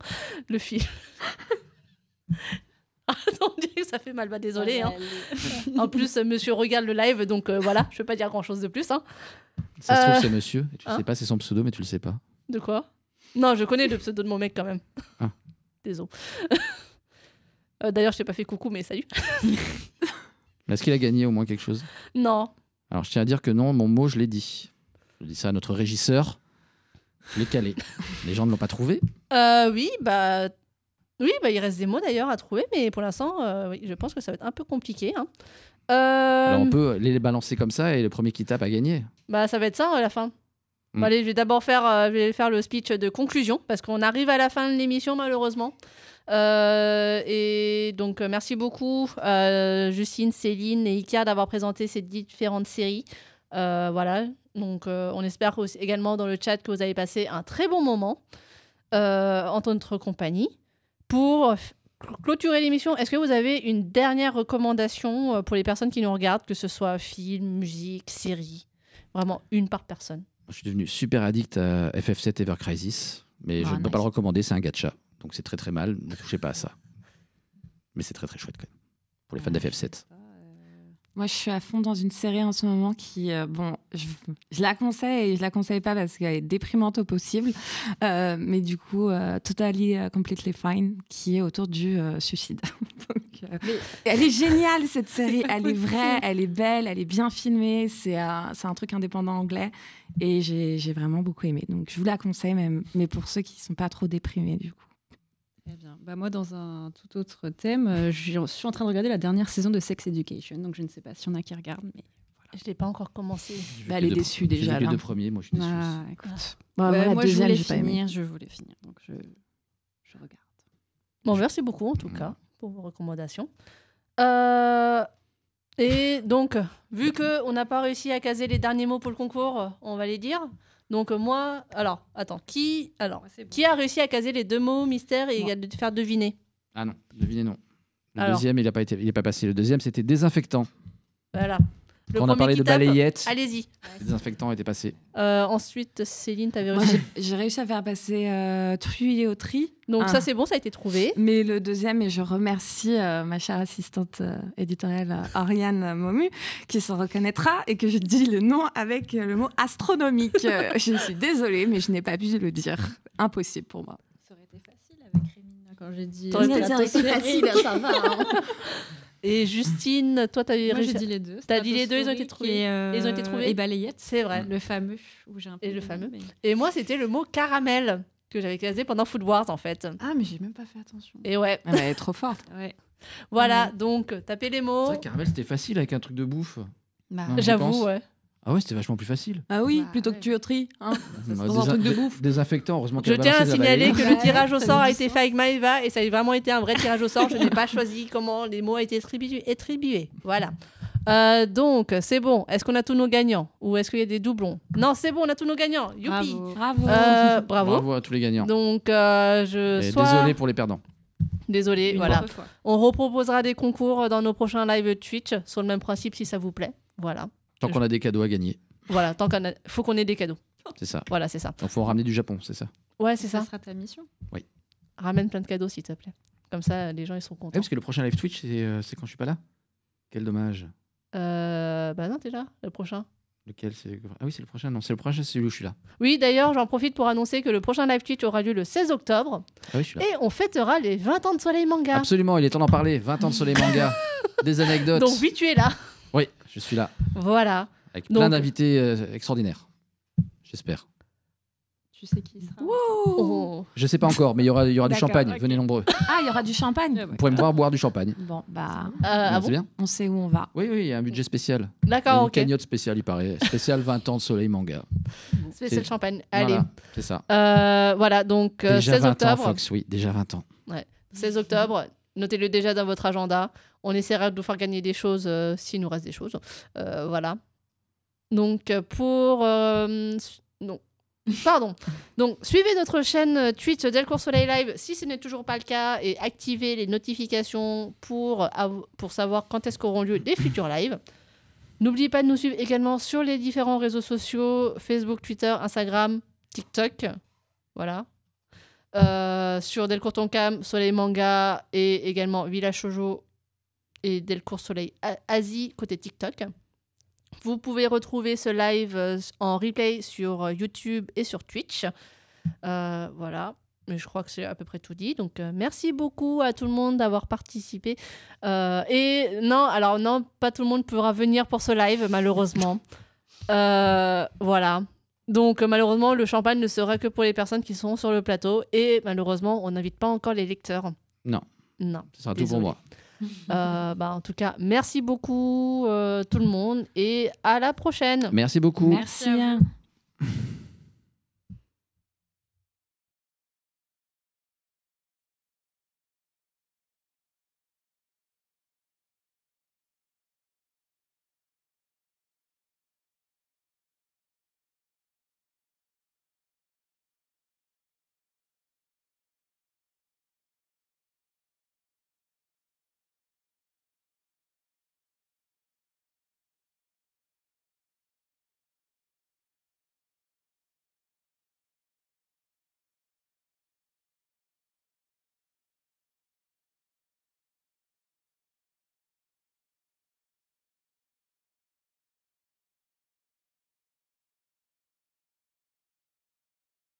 Speaker 1: Le film. Attends, on dirait que ça fait mal, désolé. En plus, monsieur regarde le live, donc voilà, je peux pas dire grand-chose de plus.
Speaker 4: Ça se trouve, c'est monsieur, et tu le sais pas, c'est son pseudo, mais tu le sais pas.
Speaker 1: De quoi? Non, je connais le pseudo de mon mec quand même.
Speaker 4: Ah.
Speaker 1: Désolé. D'ailleurs, je t'ai pas fait coucou, mais salut.
Speaker 4: Est-ce qu'il a gagné au moins quelque chose?
Speaker 1: Non.
Speaker 4: Alors, je tiens à dire que non, mon mot, je l'ai dit. Je dis ça à notre régisseur. Je l'ai calé. Les gens ne l'ont pas trouvé.
Speaker 1: Oui, il reste des mots d'ailleurs à trouver, mais pour l'instant, oui, je pense que ça va être un peu compliqué.
Speaker 4: Alors, on peut les balancer comme ça, et le premier qui tape a gagné.
Speaker 1: Ça va être ça à la fin. Bon, allez, je vais d'abord faire le speech de conclusion, parce qu'on arrive à la fin de l'émission, malheureusement. Et donc, merci beaucoup, Justine, Céline et Ika d'avoir présenté ces différentes séries. Voilà. Donc, on espère aussi, également dans le chat que vous avez passé un très bon moment en notre compagnie. Pour clôturer l'émission, est-ce que vous avez une dernière recommandation pour les personnes qui nous regardent, que ce soit film, musique, série? Vraiment, une par personne.
Speaker 4: Je suis devenu super addict à FF7 Ever Crisis, mais je ne peux pas le recommander, c'est un gacha. Donc c'est très très mal, ne touchez pas à ça. Mais c'est très très chouette quand même, pour les fans d'FF7.
Speaker 2: Moi, je suis à fond dans une série en ce moment qui, je la conseille et je la conseille pas parce qu'elle est déprimante au possible. Mais du coup, Totally Completely Fine, qui est autour du suicide. Donc, elle est géniale, cette série. Elle est vraie, elle est belle, elle est bien filmée. C'est un truc indépendant anglais. Et j'ai vraiment beaucoup aimé. Donc, je vous la conseille, même, mais pour ceux qui sont pas trop déprimés, du coup.
Speaker 3: Très bien. Bah moi, dans un tout autre thème, je suis en train de regarder la dernière saison de Sex Education, donc je ne sais pas s'il y en a qui regardent, mais
Speaker 1: Je l'ai pas encore commencé.
Speaker 2: Elle est déçue déjà.
Speaker 4: J'ai vu les
Speaker 2: là.
Speaker 4: 2 premiers, moi je suis déçu.
Speaker 3: écoute.
Speaker 2: Ouais,
Speaker 3: moi,
Speaker 2: deuxième, j'ai
Speaker 3: je
Speaker 2: pas aimé.
Speaker 3: voulais finir, donc je regarde.
Speaker 1: Bon, merci beaucoup en tout cas pour vos recommandations. Et donc, vu qu'on n'a pas réussi à caser les derniers mots pour le concours, on va les dire. Donc moi, alors, attends, qui a réussi à caser les 2 mots mystère et de faire deviner?
Speaker 4: Ah non, devinez non. Le
Speaker 1: Alors.
Speaker 4: deuxième, il n'est pas passé. Le deuxième, c'était désinfectant.
Speaker 1: Voilà. Le
Speaker 4: Quand on a
Speaker 1: premier
Speaker 4: parlé
Speaker 1: qui
Speaker 4: de
Speaker 1: tape,
Speaker 4: balayettes,
Speaker 1: allez-y.
Speaker 4: le désinfectant était passé.
Speaker 1: Ensuite, Céline, t'avais
Speaker 2: Moi,
Speaker 1: réussi.
Speaker 2: j'ai réussi à faire passer tuyauterie.
Speaker 1: Donc
Speaker 2: Ah.
Speaker 1: ça, c'est bon, ça a été trouvé.
Speaker 2: Mais le deuxième, et je remercie ma chère assistante éditoriale Ariane Momu, qui se reconnaîtra et que je dis le nom avec le mot astronomique. Je suis désolée, mais je n'ai pas pu le dire. Impossible pour moi.
Speaker 3: Ça aurait été facile avec Rémina quand j'ai dit.
Speaker 1: T'aurais été
Speaker 2: facile, ça va.
Speaker 1: Et Justine, toi, t'avais
Speaker 3: Moi, j'ai
Speaker 1: réussi.
Speaker 3: dit les deux.
Speaker 1: T'as dit les deux, ils ont été trouvés. Ils ont été trouvés.
Speaker 3: Et balayette.
Speaker 1: C'est vrai.
Speaker 3: Le fameux où j'ai un peu.
Speaker 1: Et le
Speaker 3: donné,
Speaker 1: fameux.
Speaker 3: mais-
Speaker 1: Et moi, c'était le mot caramel que j'avais casé pendant Food Wars, en fait.
Speaker 2: Ah, mais j'ai même pas fait attention.
Speaker 1: Et ouais,
Speaker 2: Elle est trop forte.
Speaker 3: Ouais.
Speaker 1: voilà. Donc, tapez les
Speaker 4: C'est
Speaker 1: mots.
Speaker 4: vrai que caramel, c'était facile avec un truc de bouffe.
Speaker 2: Bah,
Speaker 4: Non. je pense.
Speaker 1: J'avoue, ouais.
Speaker 4: Ah ouais, c'était vachement plus facile.
Speaker 2: ah oui,
Speaker 3: Bah,
Speaker 2: plutôt
Speaker 3: ouais.
Speaker 2: que tuyauterie. Hein.
Speaker 4: Désin-
Speaker 2: un truc de bouffe.
Speaker 4: Désinfectant, heureusement
Speaker 1: Je
Speaker 4: qu'elle a
Speaker 1: tiens à
Speaker 4: balancé la
Speaker 1: signaler
Speaker 4: balayette.
Speaker 1: que le tirage au
Speaker 2: ça
Speaker 1: sort
Speaker 2: me
Speaker 1: a
Speaker 2: dit
Speaker 1: été
Speaker 2: ça.
Speaker 1: fait avec Maëva et ça a vraiment été un vrai tirage au sort. Je n'ai pas choisi comment les mots ont été attribués. Voilà. Donc, c'est bon. Est-ce qu'on a tous nos gagnants ou est-ce qu'il y a des doublons? Non, c'est bon, on a tous nos gagnants. Youpi.
Speaker 3: Bravo.
Speaker 2: Bravo.
Speaker 1: Bravo.
Speaker 4: Bravo à tous les gagnants.
Speaker 1: Donc,
Speaker 4: Et désolé pour les perdants.
Speaker 1: Désolé,
Speaker 3: Une
Speaker 1: voilà.
Speaker 3: autre fois.
Speaker 1: On reproposera des concours dans nos prochains live Twitch sur le même principe si ça vous plaît. Voilà.
Speaker 4: Tant qu'on a des cadeaux à gagner,
Speaker 1: Voilà, tant qu'on a... faut qu'on ait des cadeaux.
Speaker 4: c'est ça.
Speaker 1: Voilà, c'est ça.
Speaker 4: Donc faut en ramener du Japon, c'est ça.
Speaker 1: Ouais, c'est
Speaker 3: Ça
Speaker 1: ça.
Speaker 3: sera ta mission.
Speaker 1: Ramène plein de cadeaux s'il te plaît. Comme ça, les gens ils seront
Speaker 4: Ouais,
Speaker 1: contents.
Speaker 4: parce que le prochain live Twitch, c'est quand je suis pas là. Quel dommage.
Speaker 1: Bah non, déjà, le prochain.
Speaker 4: Lequel c'est? Ah oui, c'est le prochain. Non, c'est le prochain, c'est celui où je suis là.
Speaker 1: Oui, d'ailleurs, j'en profite pour annoncer que le prochain live Twitch aura lieu le 16 octobre
Speaker 4: Ah oui, je suis là.
Speaker 1: et on fêtera les 20 ans de Soleil Manga.
Speaker 4: Absolument, il est temps d'en parler. 20 ans de Soleil Manga, des anecdotes.
Speaker 1: Donc oui, tu es là.
Speaker 4: Oui, je suis là.
Speaker 1: Voilà.
Speaker 4: Avec
Speaker 1: Donc-
Speaker 4: plein d'invités extraordinaires. J'espère.
Speaker 3: Tu sais qui sera.
Speaker 1: Oh.
Speaker 4: Je sais pas encore, mais il y aura du
Speaker 3: D'accord,
Speaker 4: champagne.
Speaker 3: ok.
Speaker 4: Venez nombreux.
Speaker 2: Ah, il y aura du champagne.
Speaker 3: Ouais,
Speaker 4: Vous
Speaker 3: ouais.
Speaker 4: pouvez me voir boire du champagne.
Speaker 2: Bon, bah,
Speaker 1: Ah
Speaker 4: c'est
Speaker 1: bon
Speaker 4: bien.
Speaker 2: on sait où on va.
Speaker 4: Oui, oui, il y a un budget spécial. Il y a
Speaker 1: D'accord,
Speaker 4: une
Speaker 1: ok.
Speaker 4: cagnotte spéciale, il paraît. Spécial 20 ans de Soleil Manga.
Speaker 1: Spécial
Speaker 4: C'est-
Speaker 1: champagne. Allez.
Speaker 4: Voilà, c'est ça.
Speaker 1: Voilà, donc
Speaker 4: Déjà
Speaker 1: 16
Speaker 4: 20 ans,
Speaker 1: octobre.
Speaker 4: Fox, oui, déjà 20 ans.
Speaker 1: 16 octobre, notez-le déjà dans votre agenda. On essaiera de vous faire gagner des choses s'il nous reste des choses. Voilà. Donc, non. Pardon. Donc, suivez notre chaîne Twitch Delcourt Soleil Live si ce n'est toujours pas le cas et activez les notifications pour savoir quand est-ce qu'auront lieu les futurs lives. N'oubliez pas de nous suivre également sur les différents réseaux sociaux Facebook, Twitter, Instagram, TikTok. Voilà. Sur Delcourt Tonkam, Soleil Manga et également Village Shoujo et Delcourt Soleil Asie côté TikTok. Vous pouvez retrouver ce live en replay sur YouTube et sur Twitch. Voilà. Mais je crois que c'est à peu près tout dit. Donc, merci beaucoup à tout le monde d'avoir participé. Et non, pas tout le monde pourra venir pour ce live, malheureusement. Voilà. Donc, malheureusement, le champagne ne sera que pour les personnes qui sont sur le plateau. Et malheureusement, on n'invite pas encore les lecteurs.
Speaker 4: Non.
Speaker 1: Non.
Speaker 4: Ce sera tout pour
Speaker 1: Désolée.
Speaker 4: moi.
Speaker 1: En tout cas, merci beaucoup tout le monde et à la prochaine.
Speaker 4: Merci beaucoup.
Speaker 2: Merci.
Speaker 3: à vous.